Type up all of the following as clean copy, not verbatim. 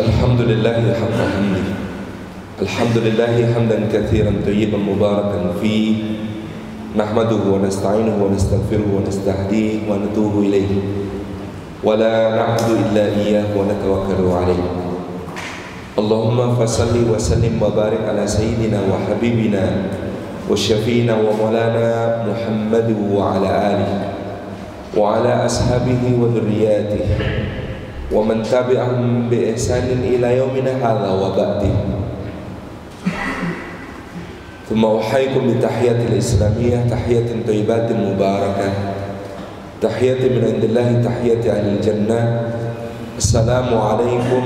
Alhamdulillahi haqqa hamdi. Alhamdulillahi hamdan katsiran thayyiban mubarakan fi. Nahmaduhu wa nasta'inuhu wa nastaghfiruhu wa nastahdihi wa natubu ilayhi. Wa la na'budu illa iyyahu wa natawakkalu alayhi. Allahumma fasalli wa sallim wa barik ala sayyidina wa habibina wa syafiina wa maulana Muhammad wa ala alihi wa ala ashabihi wa dhurriyyatihi wa man tabi'ahum bi ihsanin ila yaumina hadza wa ba'di. Thumma uhayyikum bi tahiyatil islamiyyah, tahiyatin thayyibatin mubarakah, tahiyatin min indillahi, tahiyati ahlil jannah. Assalamu alaikum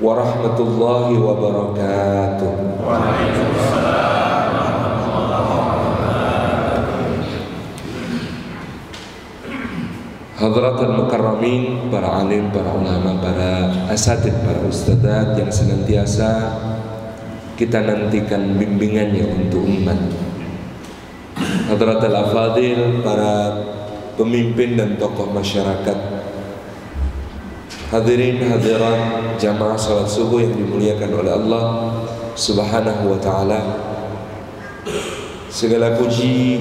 warahmatullahi wabarakatuh. Waalaikumsalam. Hadratul mukarramin, para alim, para ulama, para asatid, para ustadzat yang senantiasa kita nantikan bimbingannya untuk umat. Hadratul afadil, para pemimpin dan tokoh masyarakat. Hadirin hadirat jamaah salat subuh yang dimuliakan oleh Allah Subhanahu wa ta'ala. Segala puji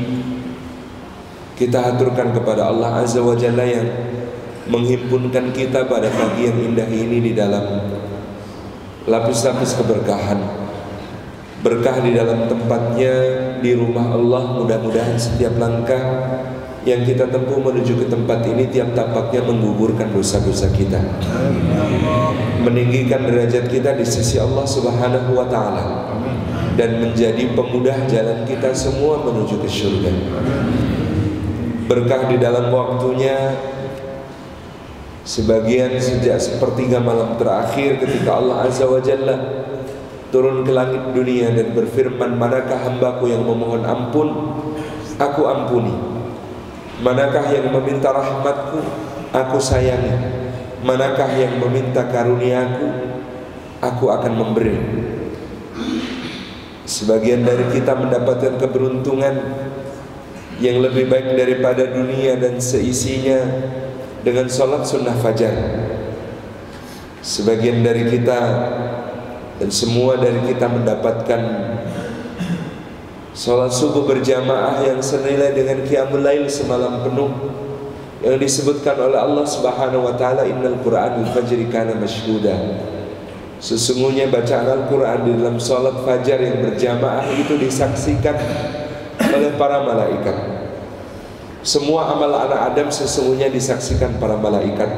kita haturkan kepada Allah Azza wa Jalla yang menghimpunkan kita pada pagi yang indah ini di dalam lapis-lapis keberkahan. Berkah di dalam tempatnya, di rumah Allah. Mudah-mudahan setiap langkah yang kita tempuh menuju ke tempat ini tiap tapaknya menggugurkan dosa-dosa kita, meninggikan derajat kita di sisi Allah Subhanahu wa ta'ala, dan menjadi pemudah jalan kita semua menuju ke surga. Berkah di dalam waktunya, sebagian sejak sepertiga malam terakhir ketika Allah Azza wa Jalla turun ke langit dunia dan berfirman, manakah hambaku yang memohon ampun, aku ampuni. Manakah yang meminta rahmatku, aku sayangi. Manakah yang meminta karuniaku, aku akan memberi. Sebagian dari kita mendapatkan keberuntungan yang lebih baik daripada dunia dan seisinya dengan sholat sunnah fajar. Sebagian dari kita dan semua dari kita mendapatkan sholat subuh berjamaah yang senilai dengan qiyamul lail semalam penuh, yang disebutkan oleh Allah Subhanahu wa ta'ala, innal qur'anal fajri kana mashhuda. Sesungguhnya bacaan Al-Quran di dalam sholat fajar yang berjamaah itu disaksikan oleh para malaikat. Semua amal anak Adam sesungguhnya disaksikan para malaikat,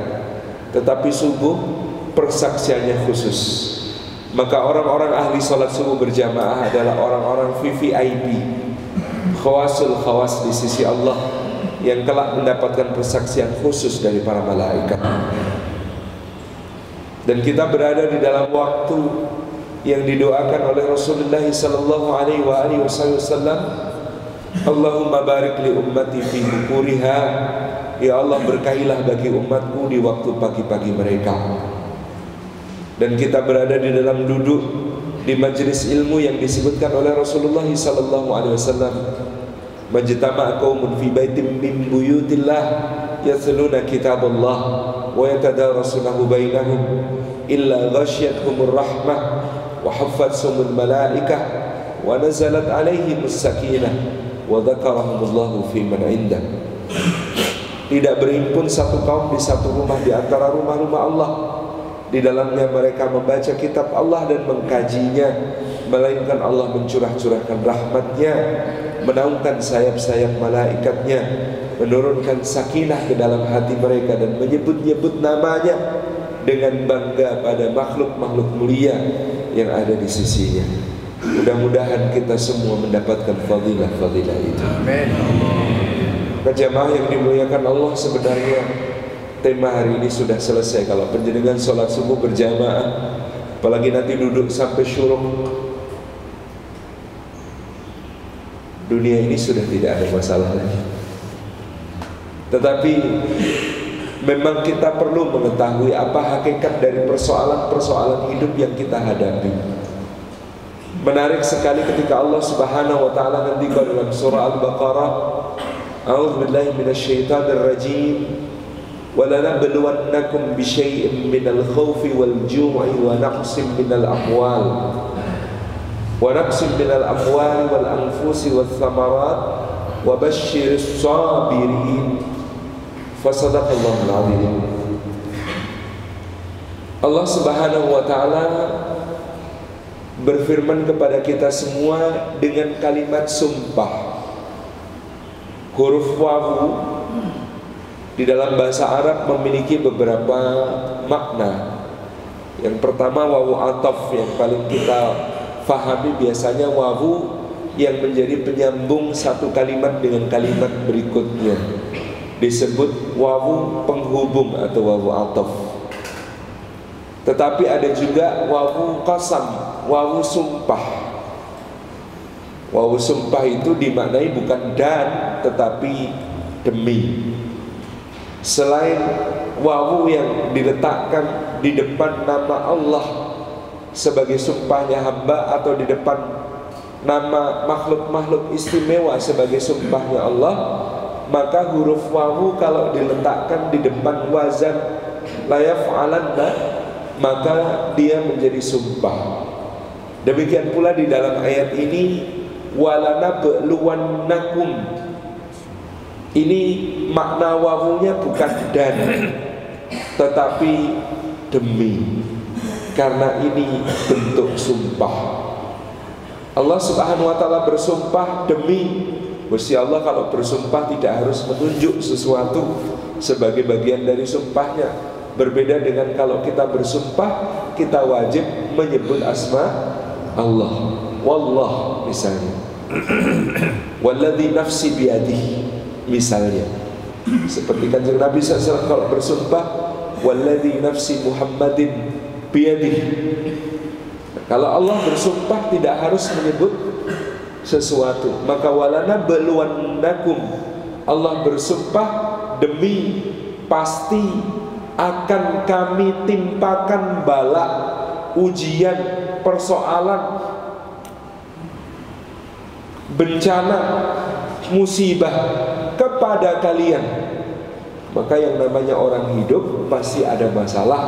tetapi subuh persaksiannya khusus. Maka orang-orang ahli sholat subuh berjamaah adalah orang-orang VVIP, khawasul khawas di sisi Allah, yang kelak mendapatkan persaksian khusus dari para malaikat. Dan kita berada di dalam waktu yang didoakan oleh Rasulullah sallallahu alaihi wasallam, Allahumma barik li ummati fi bukuriha. Ya Allah, berkahilah bagi umatku di waktu pagi-pagi mereka. Dan kita berada di dalam duduk di majlis ilmu yang disebutkan oleh Rasulullah sallallahu alaihi wasallam, majtama'a qaumun fi baitin min buyutillah yatluna kitaballah wa yatadarasunahu bainahum illa ghasyiyatuhumur rahmah wa haffathumul malaikah wa nazalat alaihimus sakinah wa dzakarahumullahu fi man indah. Tidak berhimpun satu kaum di satu rumah di antara rumah-rumah Allah, di dalamnya mereka membaca kitab Allah dan mengkajinya, melainkan Allah mencurah-curahkan rahmatnya, menaungkan sayap-sayap malaikatnya, menurunkan sakinah ke dalam hati mereka, dan menyebut-nyebut namanya dengan bangga pada makhluk-makhluk mulia yang ada di sisinya. Mudah-mudahan kita semua mendapatkan fadilah-fadilah itu. Amin. Jamaah yang dimuliakan Allah, sebenarnya tema hari ini sudah selesai. Kalau penjenengan sholat subuh berjamaah, apalagi nanti duduk sampai syuruk, dunia ini sudah tidak ada masalah lagi. Tetapi memang kita perlu mengetahui apa hakikat dari persoalan-persoalan hidup yang kita hadapi. Menarik sekali ketika Allah Subhanahu wa ta'ala nanti dalam surah Al-Baqarah, a'udzubillahi minasyaitonir rajim, وَلَنَبْلُوَنَّكُمْ بِشَيْءٍ مِّنَ الْخَوْفِ وَالْجُوعِ وَنَقْصٍ مِّنَ الْأَمْوَالِ وَالْأَنفُسِ وَالثَّمَرَاتِ وَبَشِّرِ الصَّابِرِينَ. Fasadaqallahul azim. Allah Subhanahu wa taala berfirman kepada kita semua dengan kalimat sumpah. Huruf wawu di dalam bahasa Arab memiliki beberapa makna. Yang pertama wawu ataf, yang paling kita fahami biasanya wawu yang menjadi penyambung satu kalimat dengan kalimat berikutnya, disebut wawu penghubung atau wawu ataf. Tetapi ada juga wawu qasam, wawu sumpah. Wawu sumpah itu dimaknai bukan dan tetapi demi. Selain wawu yang diletakkan di depan nama Allah sebagai sumpahnya hamba, atau di depan nama makhluk-makhluk istimewa sebagai sumpahnya Allah, maka huruf wawu kalau diletakkan di depan wazan la yaf'alanna, maka dia menjadi sumpah. Demikian pula di dalam ayat ini walanabluwannakum, ini makna wawunya bukan dan tetapi demi, karena ini bentuk sumpah. Allah Subhanahu wa taala bersumpah demi. Gusti Allah kalau bersumpah tidak harus menunjuk sesuatu sebagai bagian dari sumpahnya. Berbeda dengan kalau kita bersumpah, kita wajib menyebut asma Allah. Wallah misalnya, walladzi nafsi biyadihi misalnya. Seperti Kanjeng Nabi SAW kalau bersumpah, walladzi nafsi Muhammadin biyadihi. Kalau Allah bersumpah tidak harus menyebut sesuatu. Maka walanabluwannakum, Allah bersumpah demi pasti akan kami timpakan bala, ujian, persoalan, bencana, musibah kepada kalian. Maka yang namanya orang hidup pasti ada masalah,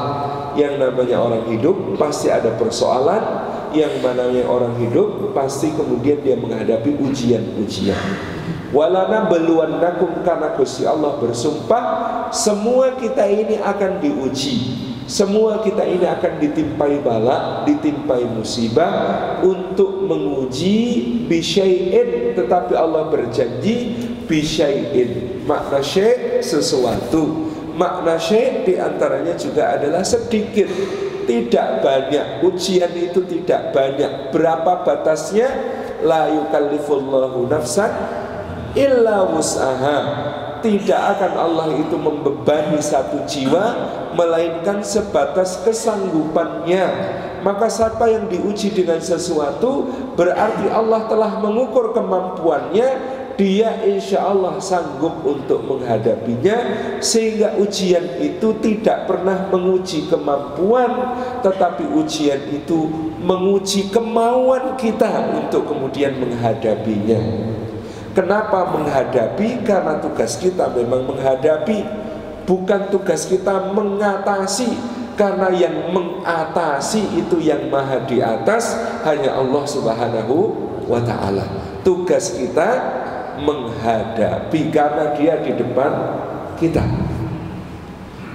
yang namanya orang hidup pasti ada persoalan, yang namanya orang hidup pasti kemudian dia menghadapi ujian-ujian. Walanabluwannakum, karena Gusti Allah bersumpah semua kita ini akan diuji, semua kita ini akan ditimpai bala, ditimpai musibah untuk menguji bisyai'in. Tetapi Allah berjanji bisyai'in, makna syai' sesuatu, makna syai' diantaranya juga adalah sedikit, tidak banyak. Ujian itu tidak banyak. Berapa batasnya? La yukallifullahu nafsan illa wus'aha. Tidak akan Allah itu membebani satu jiwa melainkan sebatas kesanggupannya. Maka siapa yang diuji dengan sesuatu berarti Allah telah mengukur kemampuannya, dia insya Allah sanggup untuk menghadapinya. Sehingga ujian itu tidak pernah menguji kemampuan, tetapi ujian itu menguji kemauan kita untuk kemudian menghadapinya. Kenapa menghadapi? Karena tugas kita memang menghadapi, bukan tugas kita mengatasi. Karena yang mengatasi itu yang maha di atas, hanya Allah Subhanahu wa ta'ala. Tugas kita menghadapi karena dia di depan kita.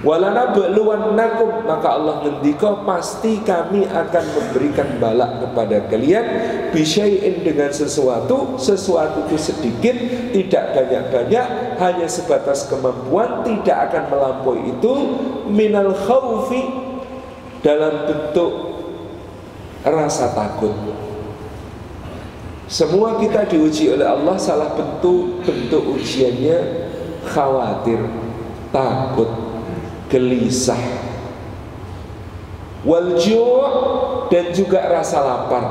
Walanabluwannakum, maka Allah ngendika pasti kami akan memberikan bala kepada kalian bisyai'in, dengan sesuatu. Sesuatu itu sedikit, tidak banyak-banyak, hanya sebatas kemampuan, tidak akan melampaui itu. Minal khaufi, dalam bentuk rasa takut. Semua kita diuji oleh Allah, salah bentuk ujiannya khawatir, takut, gelisah, wal ju', dan juga rasa lapar,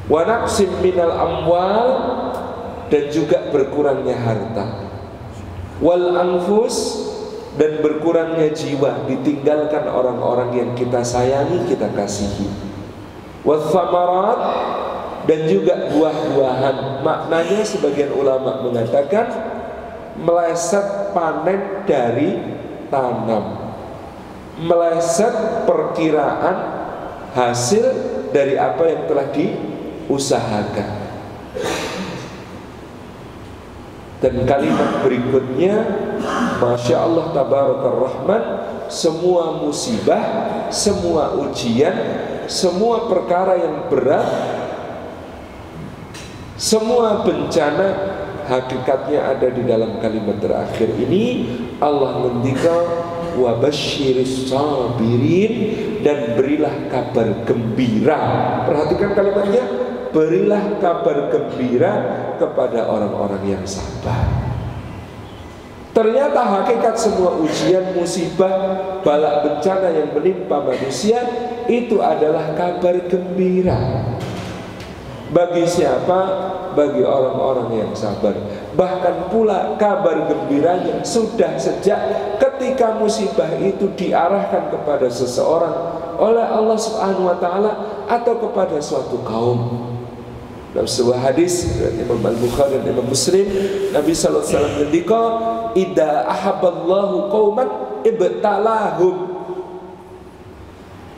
wa naqsim minal amwal, dan juga berkurangnya harta, wal anfus, dan berkurangnya jiwa, ditinggalkan orang-orang yang kita sayangi, kita kasihi, wath thamarat, dan juga buah-buahan. Maknanya sebagian ulama mengatakan meleset meleset panen dari tanam, meleset perkiraan hasil dari apa yang telah diusahakan. Dan kalimat berikutnya, Masya Allah Tabarakar Rahman, semua musibah, semua ujian, semua perkara yang berat, semua bencana, hakikatnya ada di dalam kalimat terakhir ini. Allah ngendika wa basyiris sabirin, dan berilah kabar gembira. Perhatikan kalimatnya, berilah kabar gembira kepada orang-orang yang sabar. Ternyata hakikat semua ujian, musibah, bala bencana yang menimpa manusia itu adalah kabar gembira. Bagi siapa? Bagi orang-orang yang sabar. Bahkan pula kabar gembiranya sudah sejak ketika musibah itu diarahkan kepada seseorang oleh Allah Subhanahu wa taala atau kepada suatu kaum. Dalam sebuah hadis Imam Al-Bukhari dan Imam Muslim, Nabi sallallahu alaihi wasallam ngendika, "Idza ahabballahu qauman ibtalahum."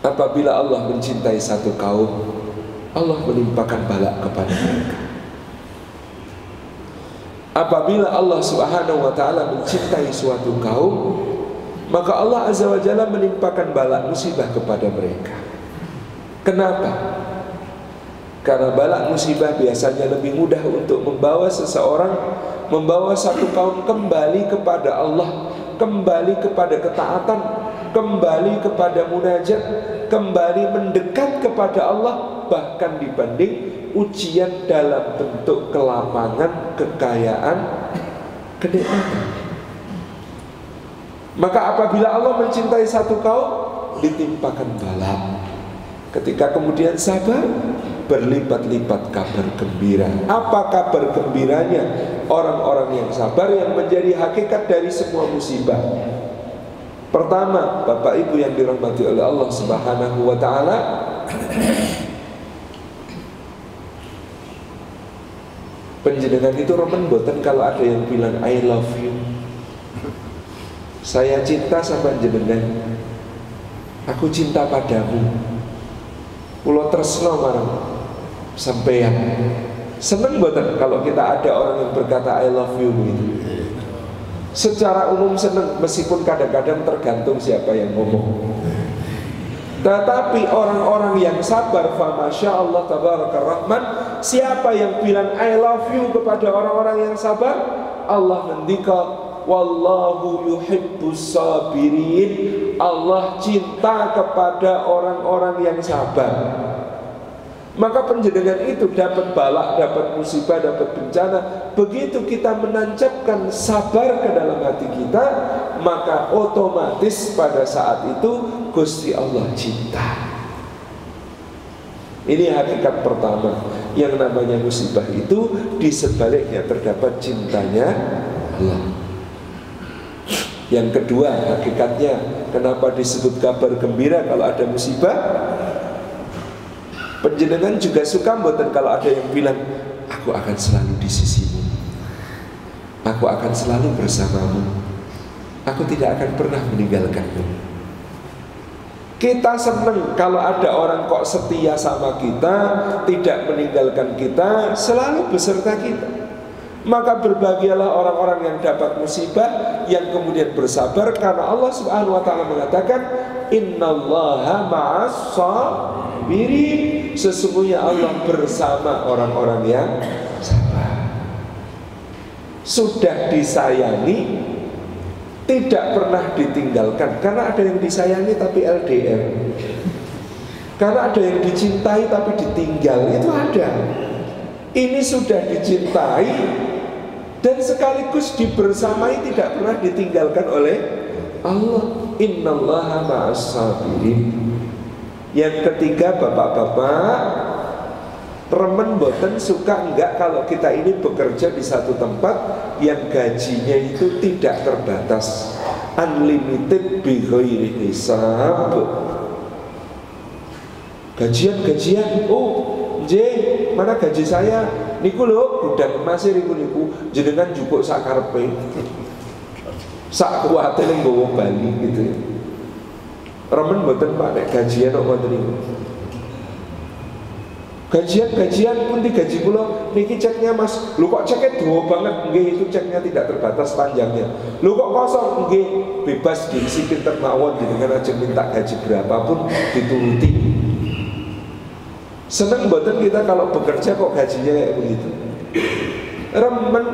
Apabila Allah mencintai satu kaum, Allah menimpakan bala kepada mereka. Apabila Allah Subhanahu wa taala mencintai suatu kaum, maka Allah Azza wa Jalla menimpakan bala musibah kepada mereka. Kenapa? Karena bala musibah biasanya lebih mudah untuk membawa seseorang, membawa satu kaum kembali kepada Allah, kembali kepada ketaatan, kembali kepada munajat, kembali mendekat kepada Allah, bahkan dibanding ujian dalam bentuk kelapangan, kekayaan, kenikmatan. Maka apabila Allah mencintai satu kaum, ditimpakan bala. Ketika kemudian sabar, berlipat-lipat kabar gembira. Apa kabar gembiranya? Orang-orang yang sabar yang menjadi hakikat dari semua musibah. Pertama, Bapak Ibu yang dirahmati oleh Allah Subhanahu wa taala, penjenengan itu remen boten kalau ada yang bilang I love you. Saya cinta sama jenengan. Aku cinta padamu. Pulau tresno marang sampeyan. Seneng boten kalau kita ada orang yang berkata I love you gitu. Secara umum seneng, meskipun kadang-kadang tergantung siapa yang ngomong. Tetapi orang-orang yang sabar, fa masya Allah tabarakar rahman, siapa yang bilang I love you kepada orang-orang yang sabar, Allah ngendika wallahu yuhibbus sabirin. Allah cinta kepada orang-orang yang sabar. Maka penjenengan itu dapat balak, dapat musibah, dapat bencana. Begitu kita menancapkan sabar ke dalam hati kita, maka otomatis pada saat itu Gusti Allah cinta. Ini hakikat pertama. Yang namanya musibah itu di sebaliknya terdapat cintanya Allah. Yang kedua, hakikatnya kenapa disebut kabar gembira kalau ada musibah? Penjenengan juga suka mboten kalau ada yang bilang aku akan selalu di sisimu, aku akan selalu bersamamu, aku tidak akan pernah meninggalkanmu. Kita senang kalau ada orang kok setia sama kita, tidak meninggalkan kita, selalu beserta kita. Maka berbahagialah orang-orang yang dapat musibah, yang kemudian bersabar, karena Allah Subhanahu wa taala mengatakan innallaha ma'as sabirin. Sesungguhnya Allah bersama orang-orang yang sabar. Sudah disayangi, tidak pernah ditinggalkan. Karena ada yang disayangi tapi LDR. Karena ada yang dicintai tapi ditinggal, itu ada. Ini sudah dicintai dan sekaligus dibersamai, tidak pernah ditinggalkan oleh Allah. Innallaha ma'as sabirin. Yang ketiga, bapak-bapak, remen boten suka enggak kalau kita ini bekerja di satu tempat yang gajinya itu tidak terbatas, unlimited bi ghairi hisab. Gajian, oh nggih, mana gaji saya niku lho gudang emas niku jenengan jupuk sak karepe. sak kuwate ning nggawa Bali gitu. Remen mboten Pak nek gajian kok ngoten niku. Gajian pun digaji kula niki ceknya Mas. Lho kok ceknya dawa banget? Nggih, itu ceknya tidak terbatas panjangnya. Lho kok kosong? Nggih, bebas diisi pinter mawon jenengan aja minta gaji berapapun dituruti. Seneng mboten kita kalau bekerja kok gajinya kayak begitu. Remen.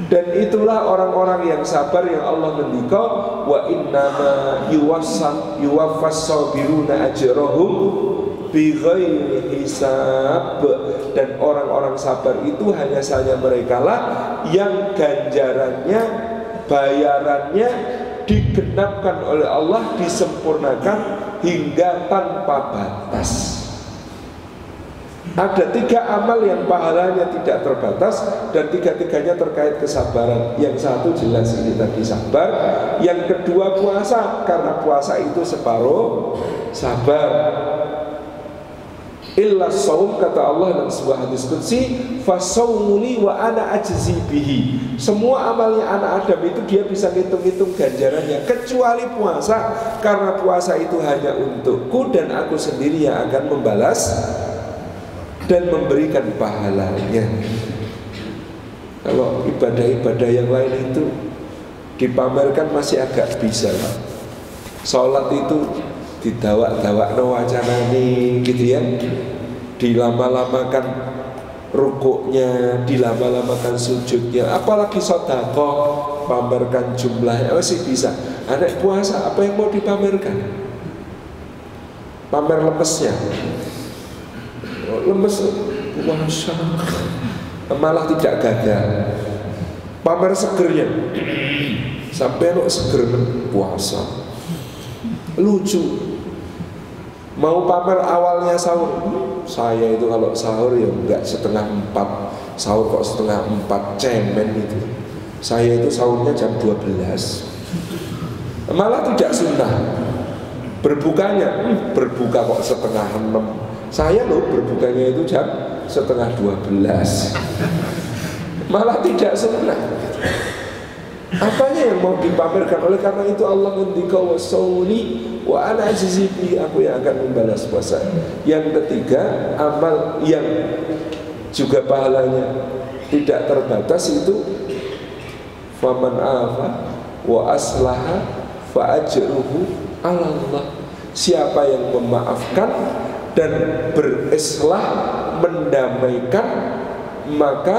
Dan itulah orang-orang yang sabar yang Allah ngendika wa innama yuwaffas sabiruna ajrahum bighairi hisab. Dan orang-orang sabar itu hanya saja mereka lah yang ganjarannya, bayarannya digenapkan oleh Allah, disempurnakan hingga tanpa batas. Ada 3 amal yang pahalanya tidak terbatas dan 3-tiganya terkait kesabaran. Yang satu jelas ini tadi sabar, yang kedua puasa, karena puasa itu separuh sabar. Illa saum, kata Allah dalam sebuah hadis qudsi, fasaumuli wa ana ajzi bihi. Semua amalnya anak Adam itu dia bisa hitung-hitung ganjarannya, kecuali puasa, karena puasa itu hanya untukku dan aku sendiri yang akan membalas dan memberikan pahalanya. Kalau ibadah-ibadah yang lain itu dipamerkan masih agak bisa. Sholat itu didawak-dawak no wacanani gitu ya, dilama-lamakan rukuknya, dilama-lamakan sujudnya. Apalagi sedekah, pamerkan jumlahnya masih bisa. Anak puasa apa yang mau dipamerkan? Pamer lemesnya, lemes puasa, malah tidak gagal. Pamer segernya, sampai lo seger puasa, lucu. Mau pamer awalnya sahur, saya itu kalau sahur ya enggak 3:30, sahur kok 3:30, cemen itu. Saya itu sahurnya jam 12, malah tidak sunnah. Berbukanya, berbuka kok 1:30. Saya loh berbukanya itu jam 11:30, malah tidak sunnah. Apanya yang mau dipamerkan? Oleh karena itu Allah ngendika wasauli wa ana ajzi bi, aku yang akan membalas puasa. Yang ketiga, amal yang juga pahalanya tidak terbatas itu faman afa wa aslaha fa ajruhu 'ala Allah. Siapa yang memaafkan dan berislah, mendamaikan, maka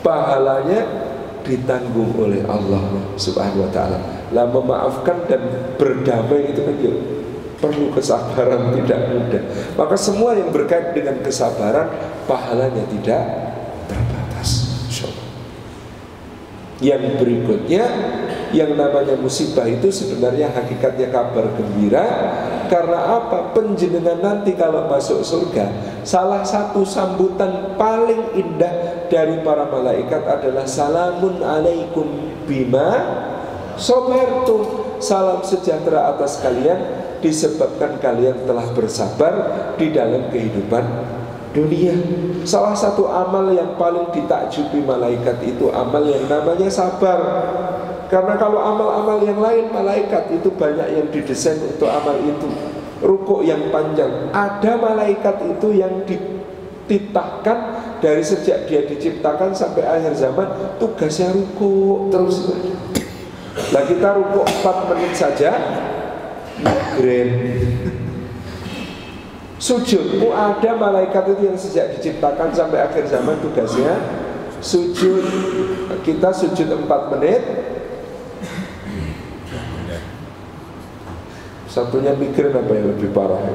pahalanya ditanggung oleh Allah Subhanahu wa ta'ala. Lah memaafkan dan berdamai itu kan perlu kesabaran, tidak mudah. Maka semua yang berkait dengan kesabaran pahalanya tidak terbatas, insyaallah. Yang berikutnya, yang namanya musibah itu sebenarnya hakikatnya kabar gembira. Karena apa? Penjenengan nanti kalau masuk surga, salah satu sambutan paling indah dari para malaikat adalah salamun alaikum bima sabartum. Salam sejahtera atas kalian disebabkan kalian telah bersabar di dalam kehidupan dunia. Salah satu amal yang paling ditakjubi malaikat itu amal yang namanya sabar. Karena kalau amal-amal yang lain malaikat itu banyak yang didesain untuk amal itu. Rukuk yang panjang, ada malaikat itu yang dititahkan dari sejak dia diciptakan sampai akhir zaman, tugasnya rukuk terus. Nah kita rukuk 4 menit saja migrain. Sujudmu ada malaikat itu yang sejak diciptakan sampai akhir zaman tugasnya sujud. Kita sujud 4 menit, satunya mikirin apa yang lebih parah,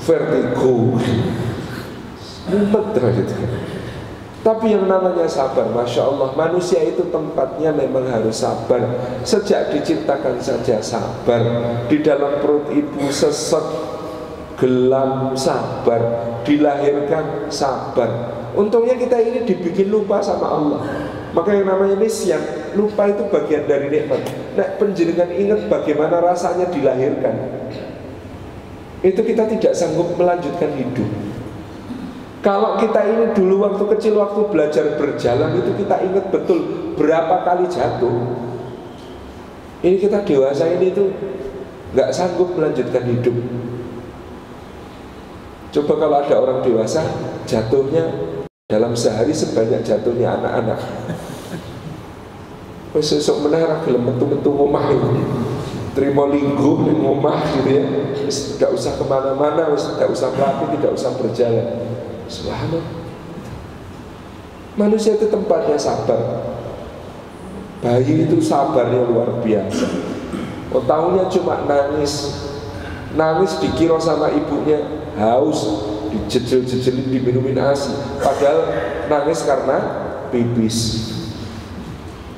vertigo, mumet gitu. Tapi yang namanya sabar, Masya Allah, manusia itu tempatnya memang harus sabar. Sejak diciptakan saja sabar. Di dalam perut ibu sesek, gelam, sabar. Dilahirkan, sabar. Untungnya kita ini dibikin lupa sama Allah. Maka yang namanya nisyan, lupa itu bagian dari nikmat. Nek penjenengan ingat bagaimana rasanya dilahirkan, itu kita tidak sanggup melanjutkan hidup. Kalau kita ini dulu waktu kecil, waktu belajar berjalan, itu kita ingat betul berapa kali jatuh. Ini kita dewasa ini tuh nggak sanggup melanjutkan hidup. Coba kalau ada orang dewasa jatuhnya dalam sehari sebanyak jatuhnya anak-anak. Wes sesuk meneh ra gelem metu-metu omah iki. Trimo lingguh ning omah gitu ya. Wis enggak usah kemana-mana, wis enggak usah melaku, tidak usah berjalan. Subhanallah. Manusia itu tempatnya sabar. Bayi itu sabarnya luar biasa. Oh, tahunya cuma nangis. Nangis dikira sama ibunya haus, dijejel-jejelin, diminumin ASI. Padahal nangis karena pipis.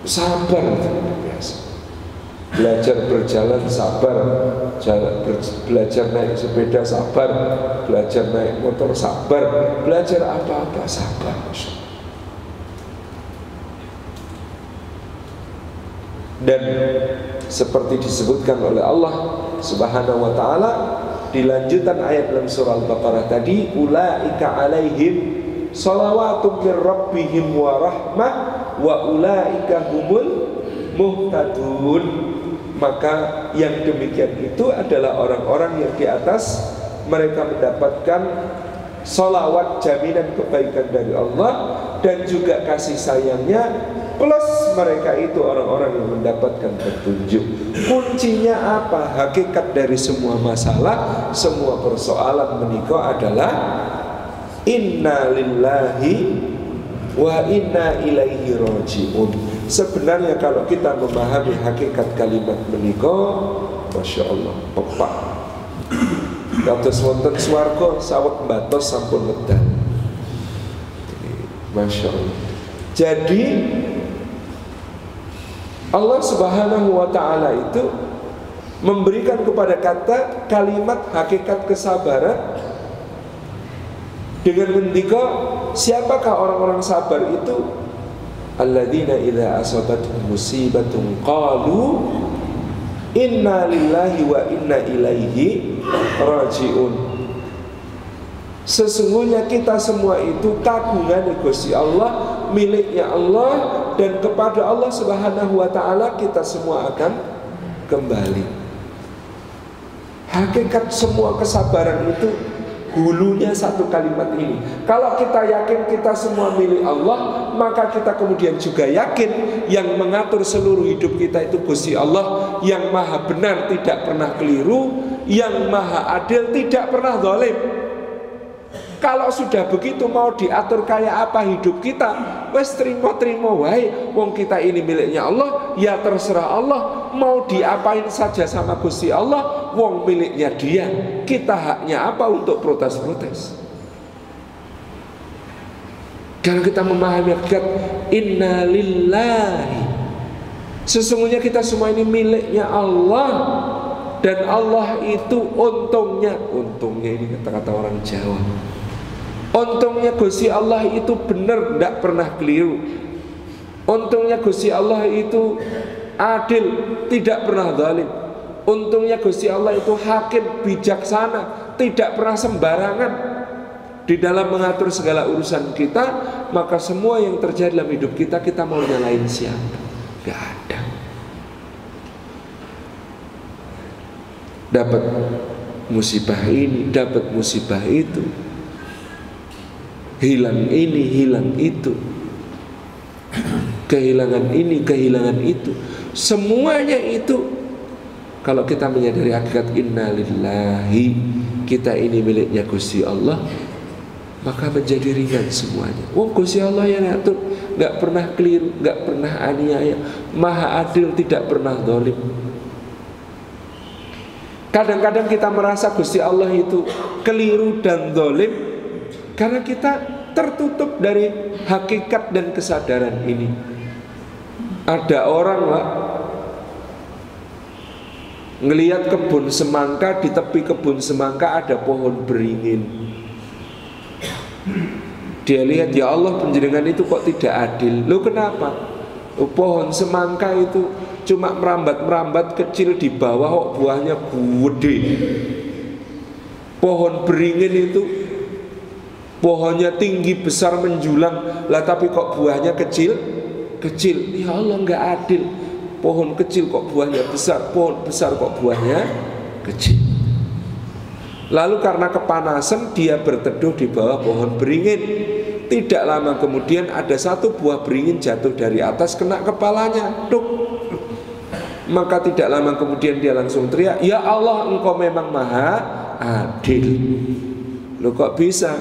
Sabar itu biasa. Belajar berjalan sabar, belajar naik sepeda sabar, belajar naik motor sabar, belajar apa-apa sabar. Dan seperti disebutkan oleh Allah Subhanahu wa taala di lanjutan ayat dalam surah Al-Baqarah tadi, ulaika alaihim shalawatun mir rabbihim wa rahmah wa ulaika humul muhtadun. Maka yang demikian itu adalah orang-orang yang di atas mereka mendapatkan sholawat, jaminan kebaikan dari Allah dan juga kasih sayangnya, plus mereka itu orang-orang yang mendapatkan petunjuk. Kuncinya apa? Hakikat dari semua masalah, semua persoalan menikah adalah inna lillahi wa inna ilaihi raji'un. Sebenarnya kalau kita memahami hakikat kalimat menikah, Masya Allah, pepak. Kados wonten swarga sawet mbatos sampun medal. Masya Allah. Jadi Allah Subhanahu wa ta'ala itu memberikan kepada kata kalimat hakikat kesabaran dengan mendika siapakah orang-orang sabar itu? Alladzina idza asabatuhum musibatun qalu inna lillahi wa inna ilaihi raji'un. Sesungguhnya kita semua itu kagungan Gusti Allah, miliknya Allah, dan kepada Allah Subhanahu wa ta'ala kita semua akan kembali. Hakikat semua kesabaran itu hulunya satu kalimat ini. Kalau kita yakin kita semua milik Allah, maka kita kemudian juga yakin yang mengatur seluruh hidup kita itu Gusti Allah, yang maha benar tidak pernah keliru, yang maha adil tidak pernah zalim. Kalau sudah begitu, mau diatur kayak apa hidup kita, wes terima-terima wae. Wong kita ini miliknya Allah, ya terserah Allah. Mau diapain saja sama Gusti Allah, wong miliknya Dia. Kita haknya apa untuk protes-protes? Kalau kita memahami hakikat inna lillahi, sesungguhnya kita semua ini miliknya Allah. Dan Allah itu untungnya ini kata-kata orang Jawa, untungnya Gusti Allah itu benar, tidak pernah keliru. Untungnya Gusti Allah itu adil, tidak pernah zalim. Untungnya Gusti Allah itu hakim, bijaksana, tidak pernah sembarangan di dalam mengatur segala urusan kita. Maka semua yang terjadi dalam hidup kita, kita mau nyalain siapa? Gak ada. Dapat musibah ini, dapat musibah itu, hilang ini, hilang itu, kehilangan ini, kehilangan itu. Semuanya itu kalau kita menyadari hakikat innalillahi, kita ini miliknya Gusti Allah, maka menjadi ringan semuanya. Wong Gusti Allah yang ngatur, gak pernah keliru, gak pernah aniaya, maha adil, tidak pernah zalim. Kadang-kadang kita merasa Gusti Allah itu keliru dan zalim karena kita tertutup dari hakikat dan kesadaran ini. Ada orang lah ngelihat kebun semangka, di tepi kebun semangka ada pohon beringin. Dia lihat, ya Allah, panjenengan itu kok tidak adil. Loh kenapa? Pohon semangka itu cuma merambat-merambat kecil di bawah, kok buahnya gede. Pohon beringin itu pohonnya tinggi besar menjulang, lah tapi kok buahnya kecil kecil. Ya Allah, nggak adil. Pohon kecil kok buahnya besar, pohon besar kok buahnya kecil. Lalu karena kepanasan dia berteduh di bawah pohon beringin. Tidak lama kemudian ada satu buah beringin jatuh dari atas kena kepalanya. Duk. Maka tidak lama kemudian dia langsung teriak, "Ya Allah, Engkau memang maha adil." Loh, kok bisa?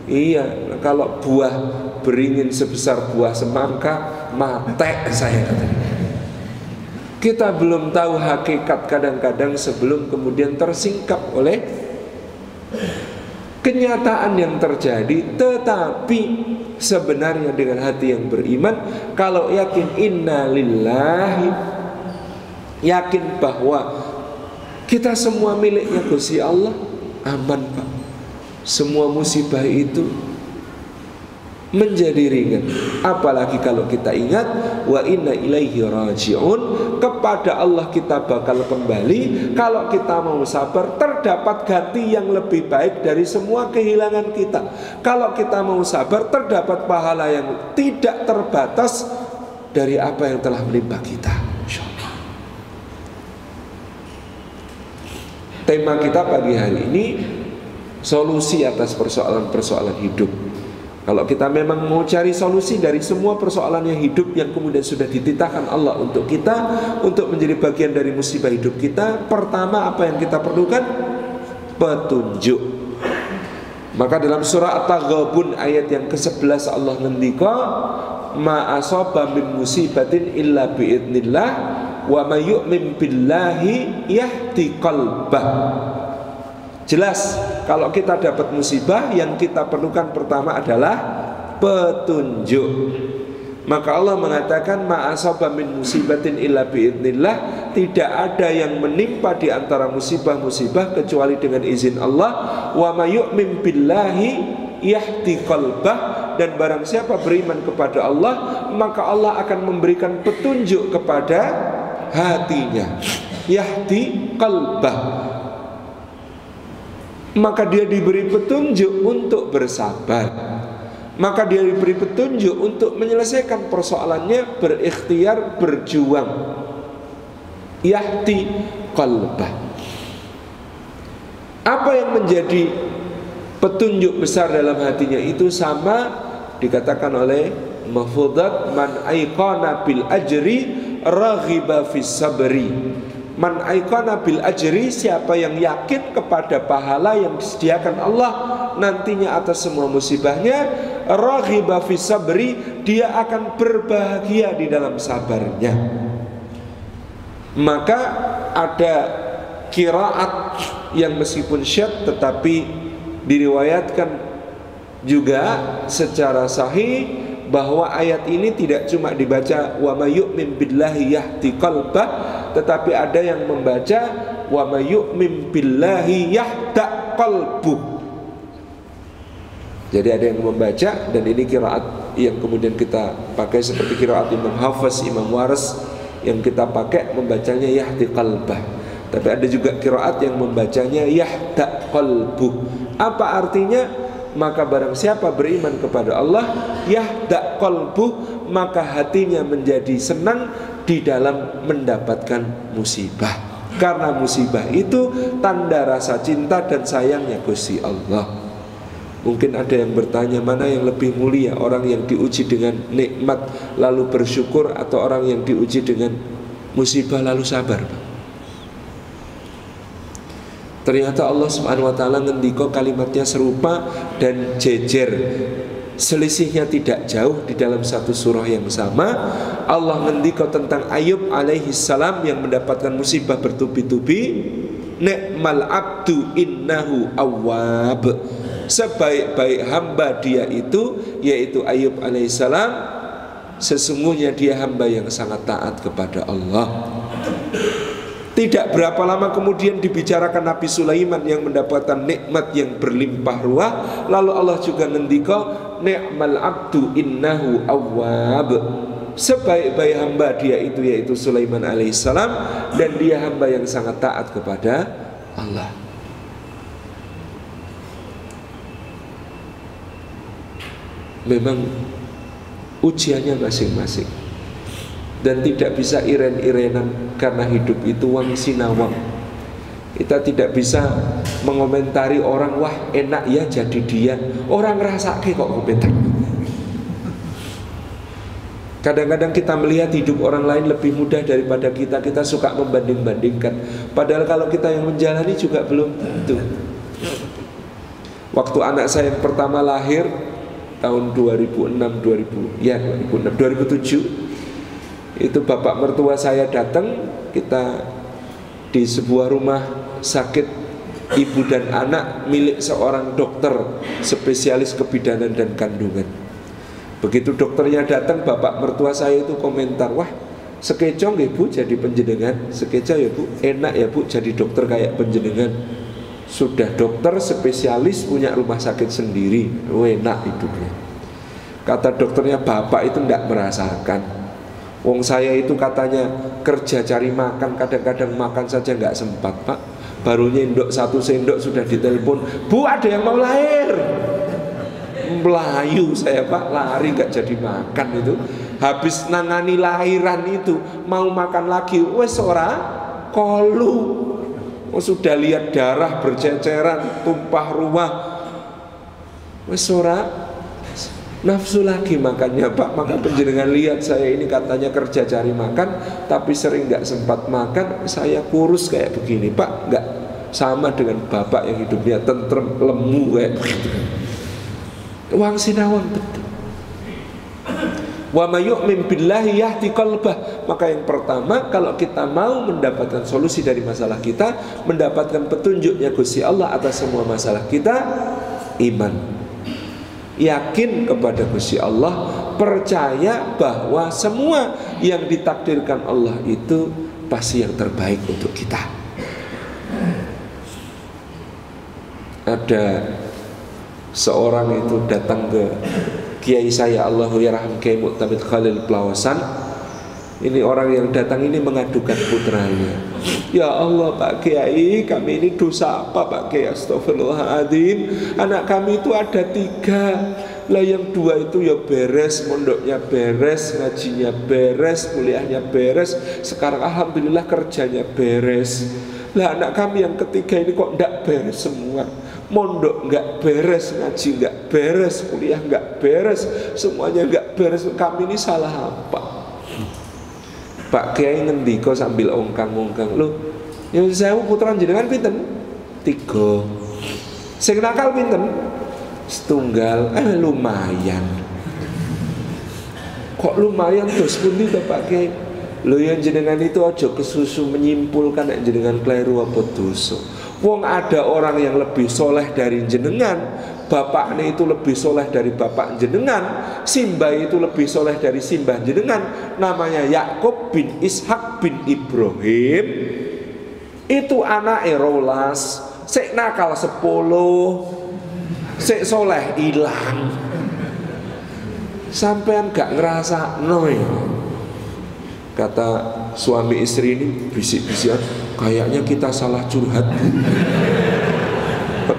Iya, kalau buah beringin sebesar buah semangka, mate saya. Kita belum tahu hakikat kadang-kadang sebelum kemudian tersingkap oleh kenyataan yang terjadi. Tetapi sebenarnya dengan hati yang beriman, kalau yakin inna lillahi, yakin bahwa kita semua miliknya Gusti Allah, aman Pak. Semua musibah itu menjadi ringan. Apalagi kalau kita ingat wa inna ilaihi raji'un, kepada Allah kita bakal kembali. Kalau kita mau sabar, terdapat ganti yang lebih baik dari semua kehilangan kita. Kalau kita mau sabar, terdapat pahala yang tidak terbatas dari apa yang telah menimpa kita. Tema kita pagi hari ini solusi atas persoalan-persoalan hidup. Kalau kita memang mau cari solusi dari semua persoalan yang hidup yang kemudian sudah dititahkan Allah untuk kita, untuk menjadi bagian dari musibah hidup kita, pertama apa yang kita perlukan? Petunjuk. Maka dalam surah At-Taghabun ayat yang ke-11 Allah ngendika, "Ma asaba min musibatin illa biidznillah wa may yu'min billahi yahdi qalbah." Jelas, kalau kita dapat musibah, yang kita perlukan pertama adalah petunjuk. Maka Allah mengatakan, "Ma asaba min musibatin illa biidznillah." Tidak ada yang menimpa di antara musibah-musibah kecuali dengan izin Allah. "Wa may yu'min billahi yahdi qalbah." Dan barang siapa beriman kepada Allah, maka Allah akan memberikan petunjuk kepada hatinya. Yahdi qalbah. Maka dia diberi petunjuk untuk bersabar. Maka dia diberi petunjuk untuk menyelesaikan persoalannya, berikhtiar, berjuang. Yahdi qalbah. Apa yang menjadi petunjuk besar dalam hatinya itu sama dikatakan oleh Mahfudzat, "Man aiqana bil ajri raghiba fis sabri." Man aikana bil ajri, siapa yang yakin kepada pahala yang disediakan Allah nantinya atas semua musibahnya, raghiba fis sabri, dia akan berbahagia di dalam sabarnya. Maka ada qiraat yang meskipun syadz tetapi diriwayatkan juga secara sahih bahwa ayat ini tidak cuma dibaca wa may yu'min billahi yahdi qalbah, tetapi ada yang membaca wa may yu'min billahi yahda qalbuh. Jadi ada yang membaca, dan ini qiraat yang kemudian kita pakai seperti qiraat Imam Hafiz, Imam Waras, yang kita pakai membacanya yahdi qalbah. Tapi ada juga qiraat yang membacanya yahda qalbuh. Apa artinya? Maka barang siapa beriman kepada Allah, yahda qalbuh, maka hatinya menjadi senang di dalam mendapatkan musibah. Karena musibah itu tanda rasa cinta dan sayangnya Gusti Allah. Mungkin ada yang bertanya, mana yang lebih mulia, orang yang diuji dengan nikmat lalu bersyukur, atau orang yang diuji dengan musibah lalu sabar? Ternyata Allah Subhanahu wa taala ngendika kalimatnya serupa dan jejer. Selisihnya tidak jauh di dalam satu surah yang sama. Allah ngendika tentang Ayub alaihi salam yang mendapatkan musibah bertubi-tubi, "Ni'mal abdu innahu awwab." Sebaik-baik hamba dia itu, yaitu Ayub alaihi salam, sesungguhnya dia hamba yang sangat taat kepada Allah. Tidak berapa lama kemudian dibicarakan Nabi Sulaiman yang mendapatkan nikmat yang berlimpah ruah. Lalu Allah juga ngendika, "Ni'mal abdu innahu awwab." Sebaik-baik hamba dia itu yaitu Sulaiman alaihissalam, dan dia hamba yang sangat taat kepada Allah. Memang ujiannya masing-masing. dan tidak bisa iren-irenan, karena hidup itu wang sinawang. Kita tidak bisa mengomentari orang, wah enak ya jadi dia, orang ngerasake kok komentar. Kadang-kadang kita melihat hidup orang lain lebih mudah daripada kita, kita suka membanding-bandingkan. Padahal kalau kita yang menjalani juga belum tentu. Waktu anak saya yang pertama lahir tahun 2006, 2007, itu bapak mertua saya datang, kita di sebuah rumah sakit ibu dan anak milik seorang dokter spesialis kebidanan dan kandungan. Begitu dokternya datang, bapak mertua saya itu komentar, wah sekeco nggih Bu jadi penjenengan, sekeco ya Bu, enak ya Bu jadi dokter kayak penjenengan. Sudah dokter spesialis punya rumah sakit sendiri, enak hidupnya. Kata dokternya, bapak itu tidak merasakan. Wong saya itu katanya kerja cari makan, kadang-kadang makan saja nggak sempat Pak. Baru nyendok 1 sendok sudah ditelepon, Bu ada yang mau lahir. Melayu saya Pak, lari nggak jadi makan itu. Habis nangani lahiran itu mau makan lagi, wes ora kolu. Sudah lihat darah berceceran, tumpah ruah, wes ora nafsu lagi makannya Pak. Maka penjenengan lihat saya ini katanya kerja cari makan, tapi sering nggak sempat makan. Saya kurus kayak begini Pak, nggak sama dengan bapak yang hidupnya tentrem lemu kayak begitu. Wang sinawang betul. Wa may yu'min billahi yahdi qalbah. Maka yang pertama, kalau kita mau mendapatkan solusi dari masalah kita, mendapatkan petunjuknya Gusti Allah atas semua masalah kita, iman. Yakin kepada Gusti Allah, percaya bahwa semua yang ditakdirkan Allah itu pasti yang terbaik untuk kita. Ada seorang itu datang ke kiai saya, Allahu yarham Kiai Mu'tamid Khalil Plawasan. Ini orang yang datang ini mengadukan putranya, ya Allah Pak Kiai, kami ini dosa apa Pak Kiai, astagfirullahaladzim. Anak kami itu ada 3, lah yang 2 itu ya beres, mondoknya beres, ngajinya beres, kuliahnya beres, sekarang alhamdulillah kerjanya beres. Lah anak kami yang ketiga ini kok enggak beres semua, mondok enggak beres, ngaji enggak beres, kuliah enggak beres, semuanya enggak beres. Kami ini salah apa? Pak Kiai ngendika sambil ongkang-ongkang, lho ya saya putra jenengan pinten? 3. Sing nakal pinten? 1. Lumayan. Kok lumayan terus pundi to Pak Kiai? Lho yang jenengan itu aja kesusu menyimpulkan nek jenengan kleru apa dosa. Wong ada orang yang lebih soleh dari jenengan, bapaknya itu lebih soleh dari bapak jenengan, simbah itu lebih soleh dari simbah jenengan. Namanya Yakub bin Ishak bin Ibrahim. Itu anak rolas, sik nakal 10, sik soleh ilang. Sampean gak ngerasa noy. Kata suami istri ini bisik-bisikan, kayaknya kita salah curhat.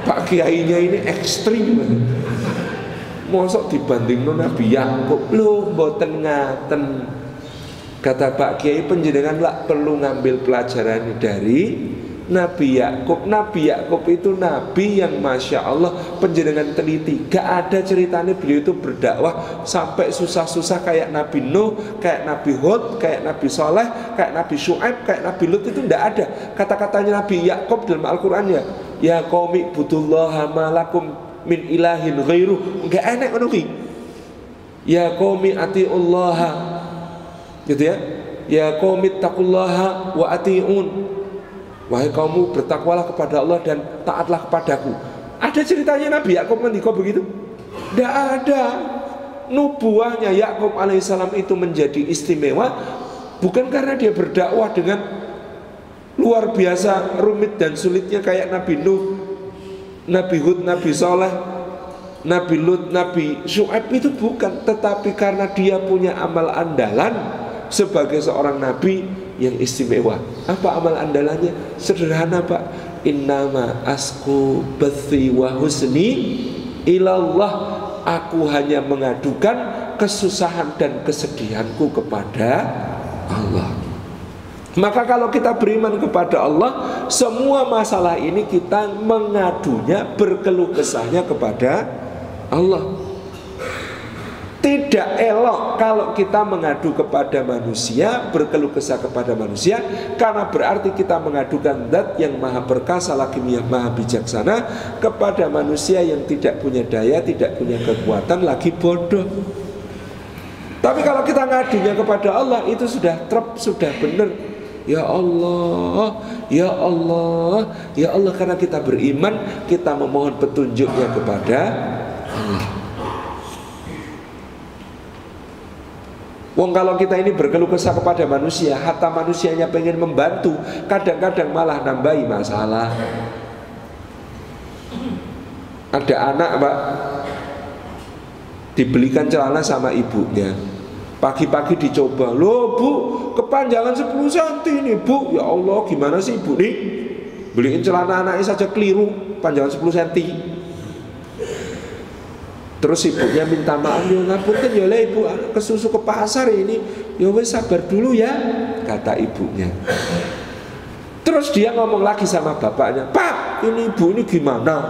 Pak Kiainya ini ekstrim. Mosok dibanding Nabi Yakub, lho mboten ngaten. Kata Pak Kiai, penjenengan lah perlu ngambil pelajaran dari Nabi Yakub. Nabi Yakub itu nabi yang masya Allah penjenengan teliti. Gak ada ceritanya beliau itu berdakwah sampai susah-susah kayak Nabi Nuh, kayak Nabi Hud, kayak Nabi Saleh, kayak Nabi Syuaib, kayak Nabi Lut. Itu tidak ada. Kata-katanya Nabi Yakub dalam Al-Quran ya qaumi budullaha malakum min ilahin ghairu. Gak enak menuhi. Ya qaumi atiullaha, gitu ya. Ya qaumi taqullaha wa atiun. Wahai kamu bertakwalah kepada Allah dan taatlah kepadaku. Ada ceritanya Nabi Yakub ngendika begitu? Tidak ada. Nubuahnya Yakub alaihissalam itu menjadi istimewa bukan karena dia berdakwah dengan luar biasa rumit dan sulitnya kayak Nabi Nuh, Nabi Hud, Nabi Saleh, Nabi Lut, Nabi Syuaib, itu bukan. Tetapi karena dia punya amal andalan sebagai seorang nabi yang istimewa. Apa amal andalannya? Sederhana Pak, innama asku bathi wa husni ilallah. Aku hanya mengadukan kesusahan dan kesedihanku kepada Allah. Maka kalau kita beriman kepada Allah, semua masalah ini kita mengadunya, berkeluh kesahnya kepada Allah. Tidak elok kalau kita mengadu kepada manusia, berkeluh kesah kepada manusia, karena berarti kita mengadukan zat yang maha perkasa lagi maha bijaksana kepada manusia yang tidak punya daya, tidak punya kekuatan, lagi bodoh. Tapi kalau kita ngadunya kepada Allah, itu sudah sudah benar. Ya Allah, ya Allah, ya Allah, karena kita beriman, kita memohon petunjuknya kepada Allah. Wong kalau kita ini berkeluh kesah kepada manusia, hatta manusianya pengen membantu, kadang-kadang malah nambahi masalah. Ada anak, Pak, dibelikan celana sama ibunya. Pagi-pagi dicoba, loh Bu, kepanjangan 10 cm ini Bu. Ya Allah, gimana sih Ibu nih? Beliin celana anaknya saja keliru, panjangan 10 cm. Terus ibunya minta maaf, ya ngapunten ya le ibu, kesusu ke pasar ini. Ya wes sabar dulu ya, kata ibunya. Terus dia ngomong lagi sama bapaknya, Pak, ini ibu ini gimana?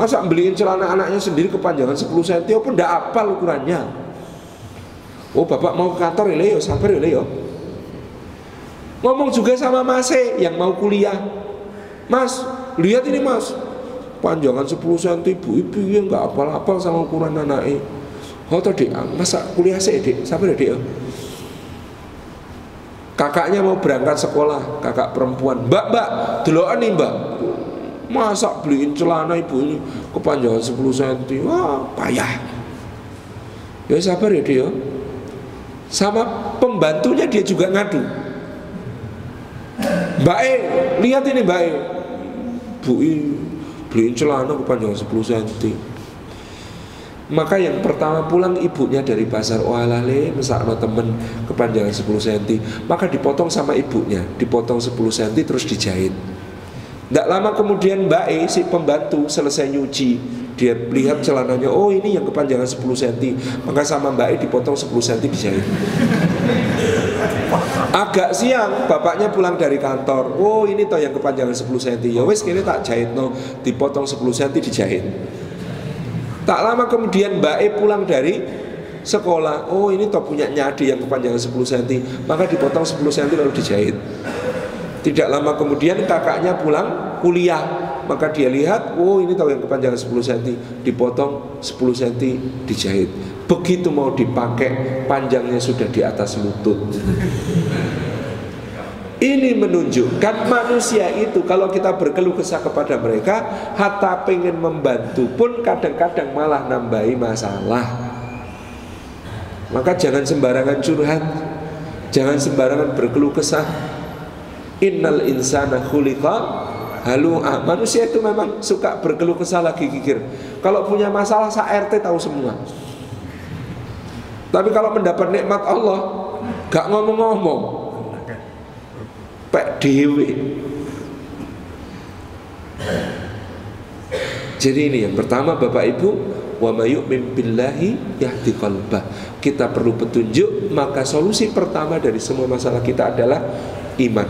Masa beliin celana anaknya sendiri kepanjangan 10 cm, apa ndak apal ukurannya? Oh bapak mau ke kantor ya le, ya sabar ya le ya. Ngomong juga sama Mas yang mau kuliah, Mas, lihat ini Mas, panjangan 10 cm ibu yang nggak apal-apal sama ukuran anaknya. Oh tadi masa kuliah sih dek, sabar ya dek. Kakaknya mau berangkat sekolah, kakak perempuan, mbak, delokan nih mbak, masa beliin celana ibu ini kepanjangan 10 cm, wah payah. Ya sabar ya dek. Sama pembantunya dia juga ngadu. Mbak lihat ini mbak Bu beliin celana kepanjangan 10 cm. Maka yang pertama pulang ibunya dari pasar, walah le mesakno temen kepanjangan 10 cm. Maka dipotong sama ibunya, dipotong 10 cm terus dijahit. Tidak lama kemudian Mbak si pembantu selesai nyuci, dia lihat celananya, oh ini yang kepanjangan 10 cm. Maka sama Mbak dipotong 10 cm dijahit. Agak siang bapaknya pulang dari kantor, oh ini toh yang kepanjangan 10 cm. Ya wes kini tak jahit no, dipotong 10 cm dijahit. Tak lama kemudian Mbak pulang dari sekolah, oh ini toh punya nyadi yang kepanjangan 10 cm. Maka dipotong 10 cm lalu dijahit. Tidak lama kemudian kakaknya pulang kuliah, maka dia lihat, oh ini toh yang kepanjangan 10 cm, dipotong 10 cm dijahit. Begitu mau dipakai, panjangnya sudah di atas lutut. Ini menunjukkan manusia itu kalau kita berkeluh kesah kepada mereka, hatta pengen membantu pun kadang-kadang malah nambahi masalah. Maka jangan sembarangan curhat, jangan sembarangan berkeluh kesah. Innal insana khuliqa halu'a. Manusia itu memang suka berkeluh kesah lagi kikir. Kalau punya masalah sa-RT tahu semua. Tapi kalau mendapat nikmat Allah, gak ngomong-ngomong, pek dewe. Jadi ini yang pertama Bapak Ibu, wa may yu'min billahi yahdi qalbah. Kita perlu petunjuk, maka solusi pertama dari semua masalah kita adalah iman.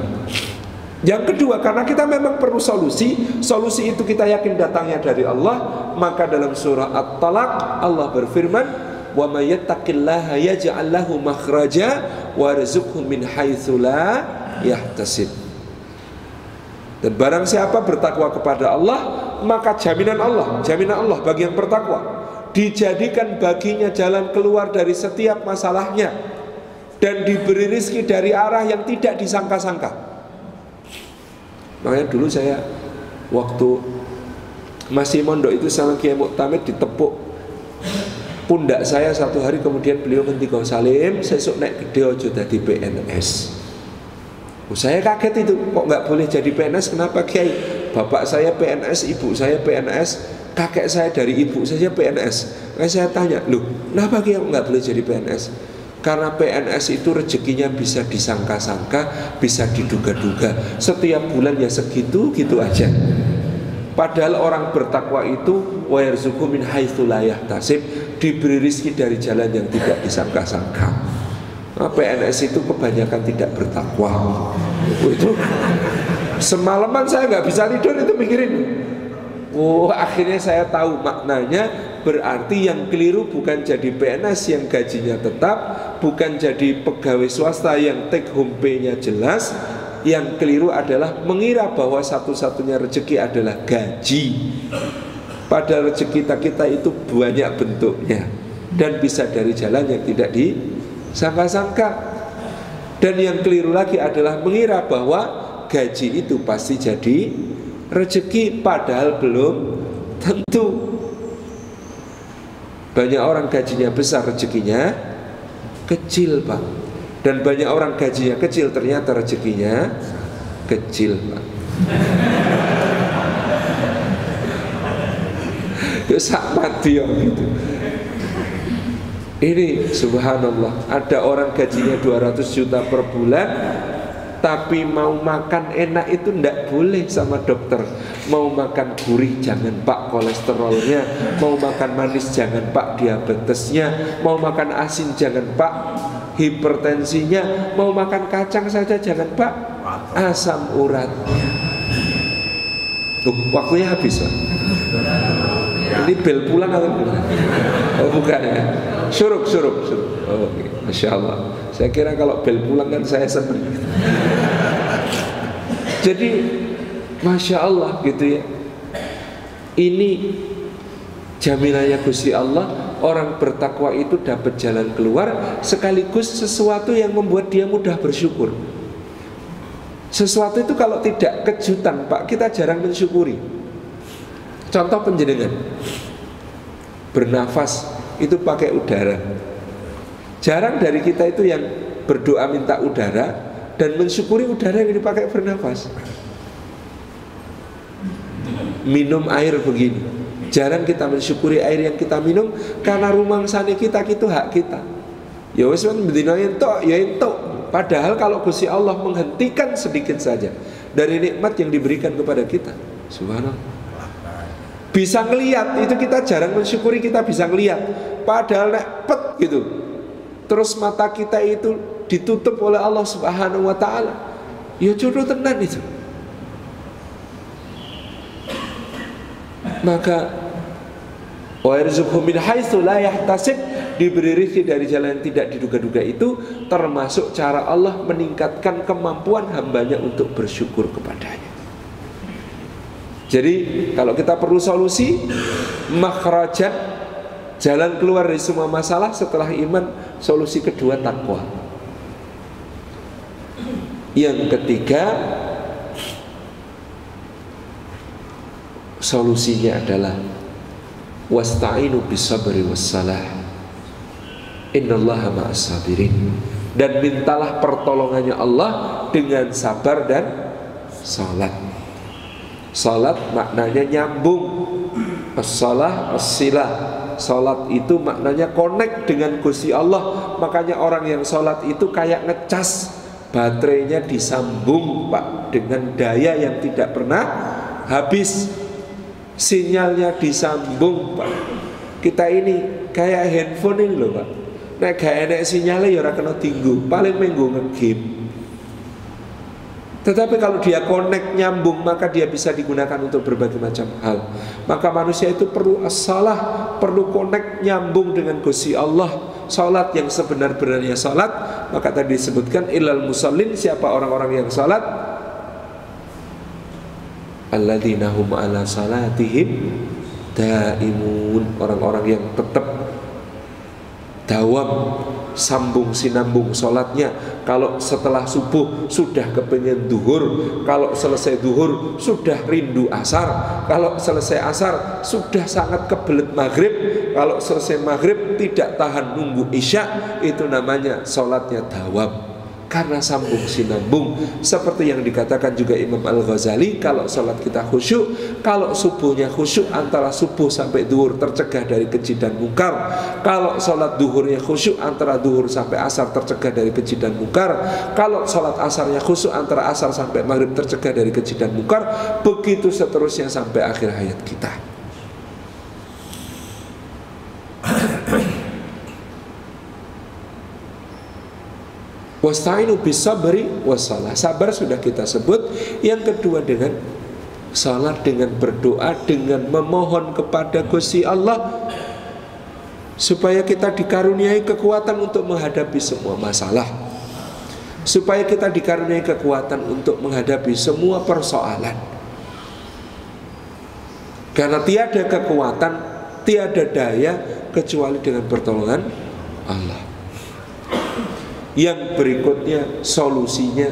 Yang kedua, karena kita memang perlu solusi, solusi itu kita yakin datangnya dari Allah, maka dalam surah At-Talaq Allah berfirman, wa may yattaqillaha yaj'al lahu makhraja warzuqhu min haitsu la yahtasib. Dan barang siapa bertakwa kepada Allah, maka jaminan Allah bagi yang bertakwa, dijadikan baginya jalan keluar dari setiap masalahnya dan diberi rezeki dari arah yang tidak disangka-sangka. Makanya dulu saya waktu masih mondok itu sama Kiai Muktamid ditepuk pundak saya satu hari, kemudian beliau ngendika, Salim, sesuk nek gede aja dadi PNS. Saya kaget itu, kok nggak boleh jadi PNS? Kenapa Kiai? Bapak saya PNS, ibu saya PNS, kakek saya dari ibu saya PNS. Saya tanya, loh, kenapa Kiai nggak boleh jadi PNS? Karena PNS itu rezekinya bisa disangka-sangka, bisa diduga-duga. Setiap bulan ya segitu-gitu aja. Padahal orang bertakwa itu wa yarzuqhu min haitsu la yahtasib, diberi rezeki dari jalan yang tidak disangka-sangka. PNS itu kebanyakan tidak bertakwa. Itu semalaman saya nggak bisa tidur itu mikirin. Akhirnya saya tahu maknanya. Berarti yang keliru bukan jadi PNS yang gajinya tetap, bukan jadi pegawai swasta yang take home pay-nya jelas. Yang keliru adalah mengira bahwa satu-satunya rezeki adalah gaji. Padahal rezeki kita itu banyak bentuknya dan bisa dari jalan yang tidak disangka-sangka. Dan yang keliru lagi adalah mengira bahwa gaji itu pasti jadi rezeki, padahal belum tentu. Banyak orang gajinya besar, rezekinya kecil, Pak. Dan banyak orang gajinya kecil, ternyata rezekinya kecil, Pak. Ya sama dia gitu. Ini subhanallah, ada orang gajinya 200 juta per bulan, tapi mau makan enak itu ndak boleh sama dokter. Mau makan gurih jangan Pak kolesterolnya, mau makan manis jangan Pak diabetesnya, mau makan asin jangan Pak hipertensinya, mau makan kacang saja jangan Pak asam uratnya. Waktunya habis, Pak. Ini bel pulang atau bukan? Oh bukan ya. Syuruk. Oh, okay. Masya Allah. Saya kira kalau bel pulang kan saya senang. Jadi Masya Allah gitu ya. Ini jaminannya Gusti Allah. Orang bertakwa itu dapat jalan keluar, sekaligus sesuatu yang membuat dia mudah bersyukur. Sesuatu itu kalau tidak kejutan, Pak, kita jarang mensyukuri. Contoh penjenengan bernafas itu pakai udara. Jarang dari kita itu yang berdoa minta udara dan mensyukuri udara yang dipakai bernafas. Minum air begini, jarang kita mensyukuri air yang kita minum karena rumangsane kita itu hak kita. Ya wis men bendina entuk ya entuk. Padahal kalau Gusti Allah menghentikan sedikit saja dari nikmat yang diberikan kepada kita, subhanallah. Bisa ngelihat, itu kita jarang mensyukuri kita bisa ngelihat. Padahal nek pet gitu, terus mata kita itu ditutup oleh Allah Subhanahu wa ta'ala, ya jodoh tenan itu. Maka wa yarzuqhu min haitsu la yahtasib, diberi rezeki dari jalan yang tidak diduga-duga, itu termasuk cara Allah meningkatkan kemampuan hambanya untuk bersyukur kepadanya. Jadi kalau kita perlu solusi, makhrajat, jalan keluar dari semua masalah setelah iman, solusi kedua takwa. Yang ketiga, solusinya adalah wasta'inu bisabri wassalah, innallaha ma'as sabirin. Dan mintalah pertolongannya Allah dengan sabar dan salat. Salat maknanya nyambung, as-salah as-silah. Salat itu maknanya connect dengan Gusti Allah. Makanya orang yang salat itu kayak ngecas, baterainya disambung, Pak, dengan daya yang tidak pernah habis. Sinyalnya disambung, Pak. Kita ini kayak handphone ini loh, Pak. Nek gak enek sinyalnya ya ora kena tinggu, paling minggu nge-game. Tetapi kalau dia connect, nyambung, maka dia bisa digunakan untuk berbagai macam hal. Maka manusia itu perlu as-salah, perlu connect, nyambung dengan Gusti Allah. Salat yang sebenar-benarnya salat, maka tadi disebutkan illal musallin, siapa orang-orang yang salat, alladzina hum ala salatihim daimun, orang-orang yang tetap dawam, sambung sinambung sholatnya. Kalau setelah subuh sudah kepengen duhur, kalau selesai duhur sudah rindu asar, kalau selesai asar sudah sangat kebelet maghrib, kalau selesai maghrib tidak tahan nunggu isya. Itu namanya sholatnya dawam, karena sambung sinambung. Seperti yang dikatakan juga Imam Al-Ghazali, kalau sholat kita khusyuk, kalau subuhnya khusyuk, antara subuh sampai duhur tercegah dari keji dan mungkar. Kalau sholat duhurnya khusyuk, antara duhur sampai asar tercegah dari keji dan mungkar. Kalau sholat asarnya khusyuk, antara asar sampai maghrib tercegah dari keji dan mungkar. Begitu seterusnya sampai akhir hayat kita. Wasta'inu bisabri wassalah. Sabar sudah kita sebut. Yang kedua dengan salat, dengan berdoa, dengan memohon kepada Gusti Allah supaya kita dikaruniai kekuatan untuk menghadapi semua masalah, supaya kita dikaruniai kekuatan untuk menghadapi semua persoalan. Karena tiada kekuatan, tiada daya kecuali dengan pertolongan Allah. Yang berikutnya solusinya,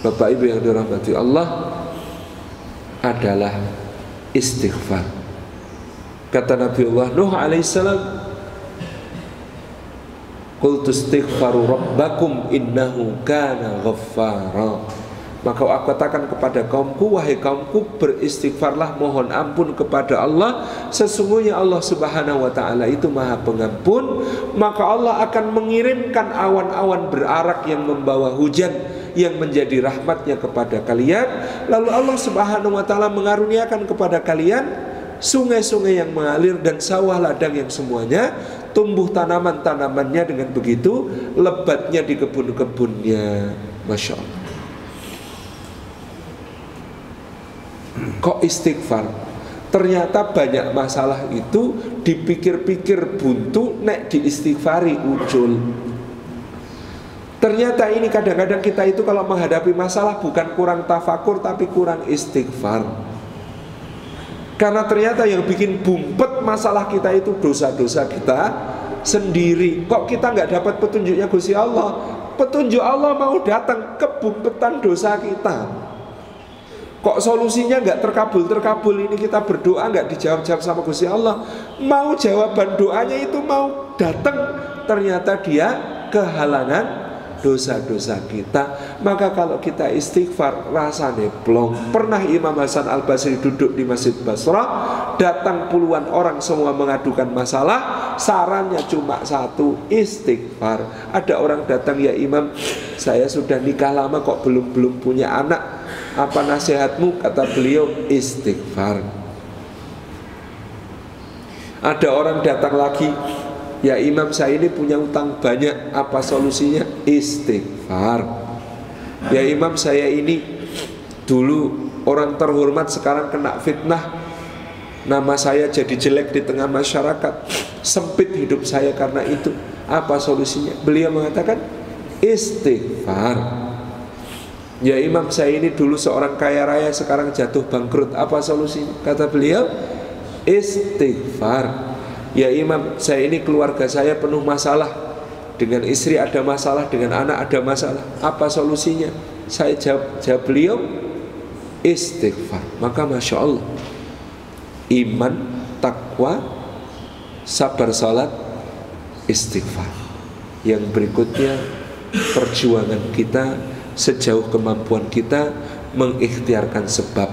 Bapak Ibu yang dirahmati Allah, adalah istighfar. Kata Nabiullah Nuh alaihissalam, qultu istighfaru rabbakum innahu kana ghaffara. Maka aku katakan kepada kaumku, wahai kaumku, beristighfarlah, mohon ampun kepada Allah, sesungguhnya Allah subhanahu wa ta'ala itu maha pengampun. Maka Allah akan mengirimkan awan-awan berarak yang membawa hujan yang menjadi rahmatnya kepada kalian. Lalu Allah subhanahu wa ta'ala mengaruniakan kepada kalian sungai-sungai yang mengalir dan sawah ladang yang semuanya tumbuh tanaman-tanamannya dengan begitu lebatnya di kebun-kebunnya. Masya Allah. Kok istighfar? Ternyata banyak masalah itu dipikir-pikir buntu, nek diistighfari ucul. Ternyata ini kadang-kadang kita itu kalau menghadapi masalah bukan kurang tafakur tapi kurang istighfar. Karena ternyata yang bikin bumpet masalah kita itu dosa-dosa kita sendiri. Kok kita nggak dapat petunjuknya Gusti Allah? Petunjuk Allah mau datang, kebumpetan dosa kita. Kok solusinya nggak terkabul ini, kita berdoa nggak dijawab-jawab sama Gusti Allah. Mau jawaban doanya itu mau datang, ternyata dia kehalangan dosa-dosa kita. Maka kalau kita istighfar rasane plong. Pernah Imam Hasan Al-Basri duduk di Masjid Basrah, datang puluhan orang semua mengadukan masalah, sarannya cuma satu, istighfar. Ada orang datang, ya Imam, saya sudah nikah lama kok belum punya anak, apa nasihatmu? Kata beliau, istighfar. Ada orang datang lagi, ya Imam, saya ini punya utang banyak, apa solusinya? Istighfar. Ya Imam, saya ini dulu orang terhormat, sekarang kena fitnah, nama saya jadi jelek di tengah masyarakat, sempit hidup saya karena itu, apa solusinya? Beliau mengatakan istighfar. Ya Imam, saya ini dulu seorang kaya raya, sekarang jatuh bangkrut, apa solusinya? Kata beliau istighfar. Ya Imam, saya ini keluarga saya penuh masalah, dengan istri ada masalah, dengan anak ada masalah, apa solusinya? Saya jawab beliau istighfar. Maka Masya Allah, iman, takwa, sabar, salat, istighfar. Yang berikutnya perjuangan kita sejauh kemampuan kita mengikhtiarkan sebab.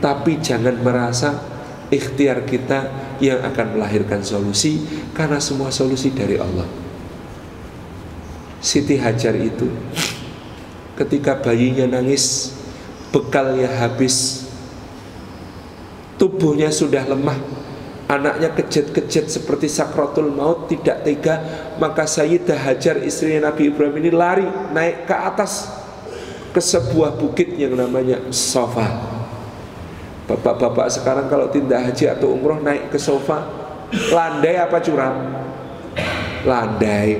Tapi jangan merasa ikhtiar kita yang akan melahirkan solusi, karena semua solusi dari Allah. Siti Hajar itu ketika bayinya nangis, bekalnya habis, tubuhnya sudah lemah, anaknya kejet-kejet seperti sakratul maut, tidak tega. Maka Sayyidah Hajar, istrinya Nabi Ibrahim ini, lari naik ke atas, ke sebuah bukit yang namanya Sofa. Bapak-bapak sekarang kalau tindak haji atau umroh naik ke Sofa, landai apa curam? Landai.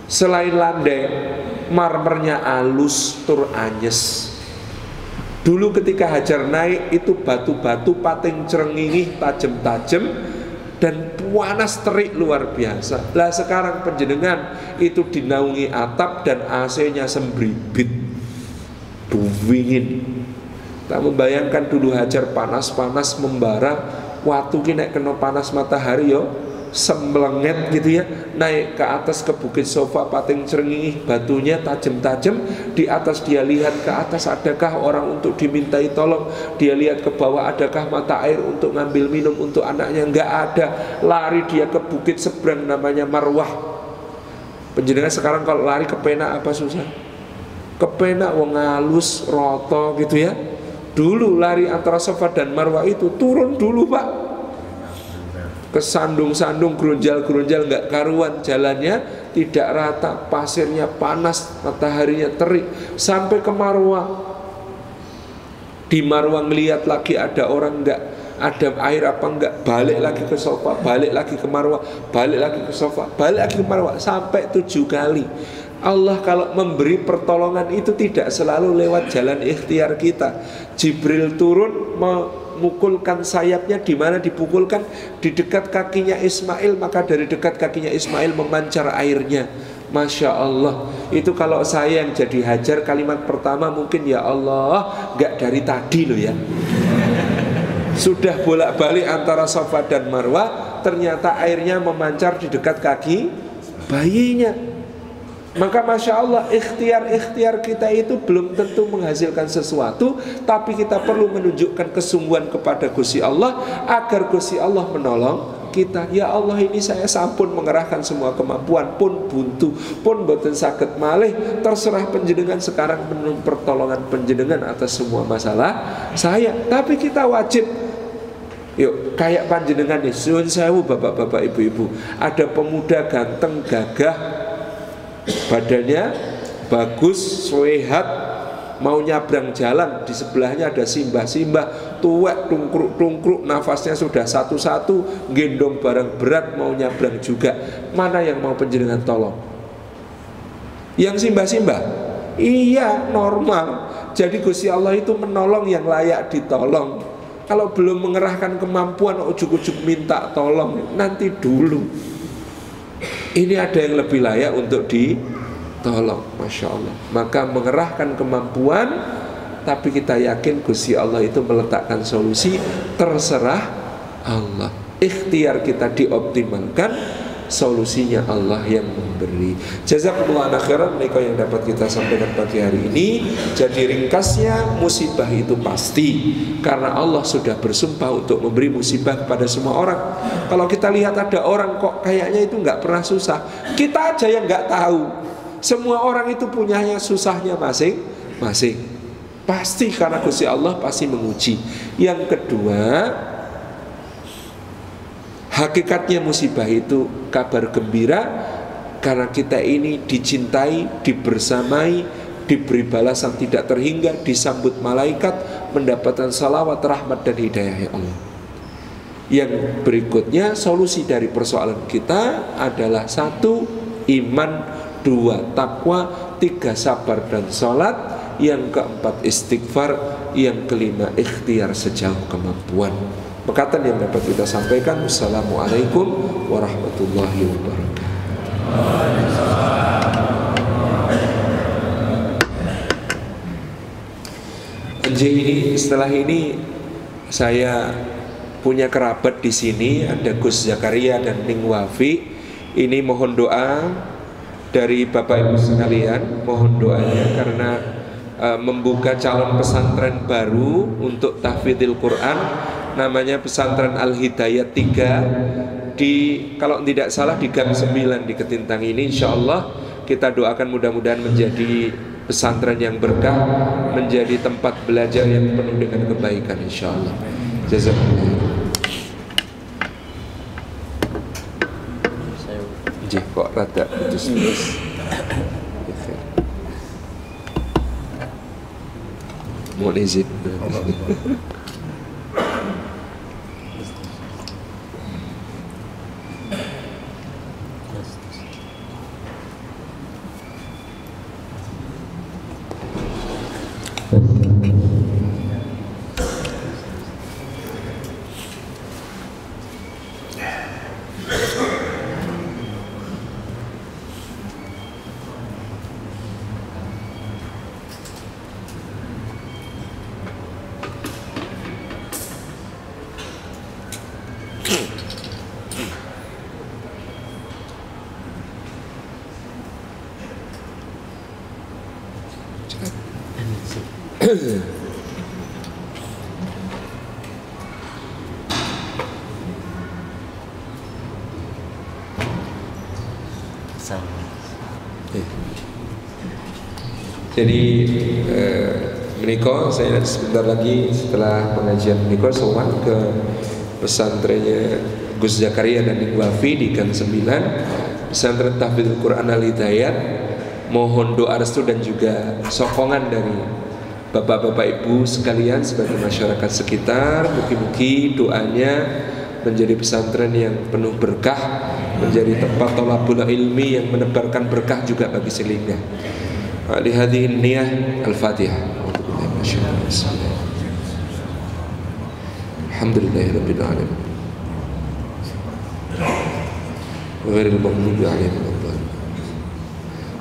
Selain landai, marmernya halus tur anyes. Dulu ketika Hajar naik itu batu-batu pating cerengingih, tajam-tajam dan panas terik luar biasa. Lah sekarang penjenengan itu dinaungi atap dan AC-nya sembribit, dingin. Tak membayangkan dulu Hajar panas-panas membara, waktu ki nek kena panas matahari yo sembelenget gitu ya, naik ke atas ke bukit Sofa pating cerengingih, batunya tajam-tajam. Di atas dia lihat ke atas, adakah orang untuk dimintai tolong? Dia lihat ke bawah, adakah mata air untuk ngambil minum untuk anaknya? Enggak ada. Lari dia ke bukit seberang namanya Marwah. Penjenengan sekarang kalau lari ke Penak apa susah? Ke Penak wong halus roto gitu ya. Dulu lari antara Sofa dan Marwah itu turun dulu Pak. kesandung-sandung, gerunjal-gerunjal nggak karuan, jalannya tidak rata, pasirnya panas, mataharinya terik, sampai ke Marwah. Di Marwah ngelihat lagi ada orang nggak, ada air apa enggak, balik lagi ke Safa, balik lagi ke Marwah, balik lagi ke Safa, balik lagi ke Marwah, sampai 7 kali. Allah kalau memberi pertolongan itu tidak selalu lewat jalan ikhtiar kita. Jibril turun memukulkan sayapnya, di mana dipukulkan? Di dekat kakinya Ismail, maka dari dekat kakinya Ismail memancar airnya. Masya Allah. Itu kalau saya yang jadi Hajar, kalimat pertama mungkin ya Allah, gak dari tadi loh ya. Sudah bolak-balik antara Safa dan Marwah, ternyata airnya memancar di dekat kaki bayinya. Maka Masya Allah, ikhtiar-ikhtiar kita itu belum tentu menghasilkan sesuatu, tapi kita perlu menunjukkan kesungguhan kepada Gusti Allah, agar Gusti Allah menolong kita. Ya Allah, ini saya sampun mengerahkan semua kemampuan, pun buntu, pun boten saged malih, terserah panjenengan sekarang menunggu pertolongan panjenengan atas semua masalah saya. Tapi kita wajib, yuk kayak panjenengan nih, suwun sewu bapak-bapak, ibu-ibu, ada pemuda ganteng, gagah, badannya bagus, sehat, mau nyabrang jalan, di sebelahnya ada simbah-simbah tuwek, tungkruk-tungkruk, nafasnya sudah satu-satu, gendong barang berat, mau nyabrang juga. Mana yang mau panjenengan tolong? Yang simbah-simbah? Iya, normal. Jadi Gusti Allah itu menolong yang layak ditolong. Kalau belum mengerahkan kemampuan, ujuk-ujuk minta tolong, nanti dulu. Ini ada yang lebih layak untuk ditolong. Masya Allah. Maka mengerahkan kemampuan, tapi kita yakin Gusti Allah itu meletakkan solusi. Terserah Allah. Ikhtiar kita dioptimalkan, solusinya Allah yang memberi. Jazakumullah khairan. Mereka yang dapat kita sampaikan pagi hari ini. Jadi ringkasnya, musibah itu pasti, karena Allah sudah bersumpah untuk memberi musibah kepada semua orang. Kalau kita lihat ada orang kok kayaknya itu nggak pernah susah, kita aja yang nggak tahu. Semua orang itu punyanya susahnya masing-masing. Pasti karena Gusti Allah pasti menguji. Yang kedua, hakikatnya musibah itu kabar gembira, karena kita ini dicintai, dibersamai, diberi balasan tidak terhingga, disambut malaikat, mendapatkan salawat, rahmat dan hidayah Allah. Yang berikutnya, solusi dari persoalan kita adalah 1. Iman, 2. Takwa, 3. Sabar dan sholat, yang keempat istighfar, yang kelima ikhtiar sejauh kemampuan. Perkataan yang dapat kita sampaikan. Wassalamualaikum warahmatullahi wabarakatuh. Ini setelah ini saya punya kerabat di sini, ada Gus Zakaria dan Ning Wafi. Ini mohon doa dari Bapak Ibu sekalian, mohon doanya karena membuka calon pesantren baru untuk tahfidzil Quran, namanya pesantren Al-Hidayat 3 di, kalau tidak salah di Gang 9 di Ketintang ini. Insya Allah kita doakan mudah-mudahan menjadi pesantren yang berkah, menjadi tempat belajar yang penuh dengan kebaikan insya Allah. Jazakumullah. Kok rada putus-putus. Mohon izin. Jadi menikah saya sebentar lagi setelah pengajian menikah sowan ke pesantrennya Gus Zakaria dan Iqwafi di Gang 9 Pesantren Tahfidzul Quran Al Hidayat. Mohon doa restu dan juga sokongan dari bapak-bapak ibu sekalian sebagai masyarakat sekitar. Mugi-mugi doanya menjadi pesantren yang penuh berkah, menjadi tempat thalabul ilmi yang menebarkan berkah juga bagi sekelilingnya. Li hadhihi niyah al-Fatihah. Alhamdulillahirabbil alamin. Wa ghairil maghdubi 'alaihim waladdallin.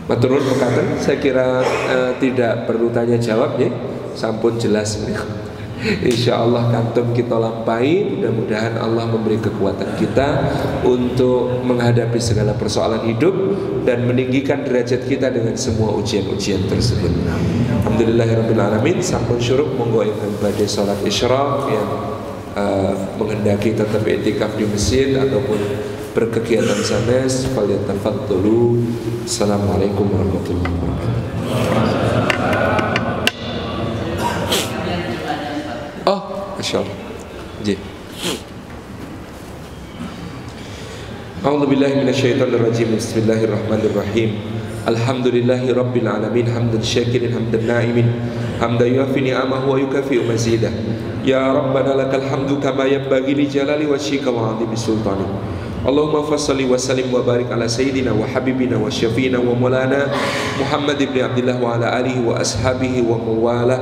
Matur nuwun mekaten, saya kira tidak perlu tanya jawab ya, sampun jelas. Insyaallah kantum kita lampahi. Mudah-mudahan Allah memberi kekuatan kita untuk menghadapi segala persoalan hidup dan meninggikan derajat kita dengan semua ujian-ujian tersebut. Alhamdulillahirabbil alamin. Sampun syuruk monggo ingkang badhe salat isyraq yang menghendaki tetap i'tikaf di masjid ataupun berkegiatan sanes, falyatafaddalu. Assalamualaikum warahmatullahi wabarakatuh. Oh, masyaallah. Ji. A'udzu billahi minasyaitonir rajim. Bismillahirrahmanirrahim. Alhamdulillahi rabbil alamin hamdan syakirin hamdan na'imin hamdan yuafi ni'amahu wa yukafi'u mazidah. Ya Rabbana lakal hamdu kama yanbaghi li jalali wajhika wa 'azimi sultanik. Allahumma fassalli wa sallim wa barik ala sayyidina wa habibina wa syafiina wa maulana Muhammad ibn Abdullah wa ala alihi wa ashabihi wa mawalah.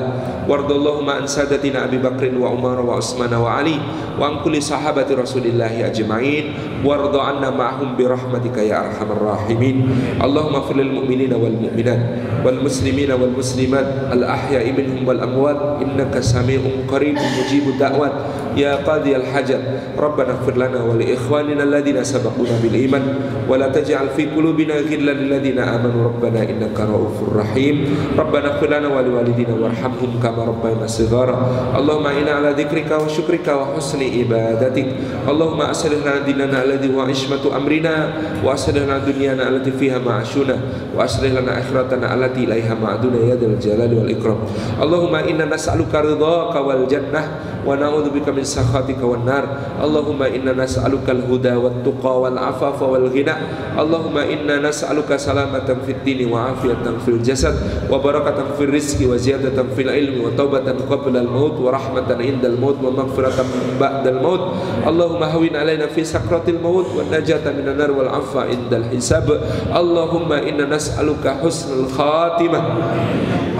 Wardallahumma an sadatina Abi Bakrin wa Umar wa Utsman wa Ali wa an kulli sahabati Rasulillahi ajma'in. Warda anna ma'hum bi rahmatika ya arhamar rahimin. Allahumma ighfir lil mu'minina wal mu'minat wal muslimina wal muslimat al ahya'i minhum wal amwat innaka sami'un qaribun mujibud da'wat. Ya qadiyal hajat. Rabbana ighfir lana wa li ikhwanina alladhina sabaquna bil iman wa la taj'al fi qulubina ghillan lil ladzina amanu rabbana innaka ra'ufur rahim. Rabbana ighfir lana wa li walidina warhamhum kama rabbayana shighara. Allahumma inna ala dzikrika wa syukrika wa husni ibadatik. Allahumma aslih lana dinana alladhi huwa ismatu amrina wa aslih lana dunyana allati fiha ma'ashuna wa aslih lana akhiratana allati ilaiha ma'aduna ya dzal jalali wal ikram. Allahumma inna nas'aluka ridhaka wal jannah wa na'udzubika min sakhatika wan nar. Allahumma inna nas'aluka al-huda wat tuqa wal afafa wal ghina. Allahumma inna nas'aluka salamatan fid dini wa afiyatan fil jasad wa barakatan fil rizqi wa ziyadatan fil ilmi wa taubatan qabla al-maut wa rahmatan indal maut wa maghfiratan ba'dal maut. Allahumma hawin alaina fi sakratil maut wa najatan minan nar wal afwa indal hisab. Allahumma inna nas'aluka husnul khatimah.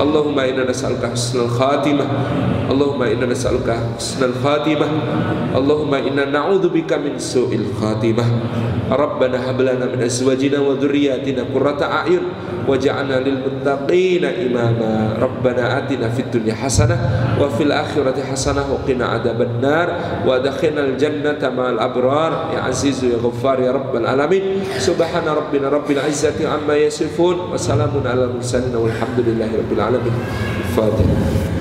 Allahumma inna nas'aluka husnul khatimah. Allahumma inna nas'aluka husnul khatimah. Allahumma inna na'udzubika min su'il khatimah. Rabbana hab lana min azwajina wa dhurriyyatina qurrata a'yun waj'alna lil muttaqina imama. Rabbana atina fid dunya hasanah wa fil akhirati hasanah wa qina adzaban nar wa adkhilnal jannata ma'al abrar ya azizu ya ghaffar ya rabbal alamin. Subhana rabbina rabbil izzati amma yasifun wa salamun alal mursalin walhamdulillahi rabbil alamin. Al-Fatihah.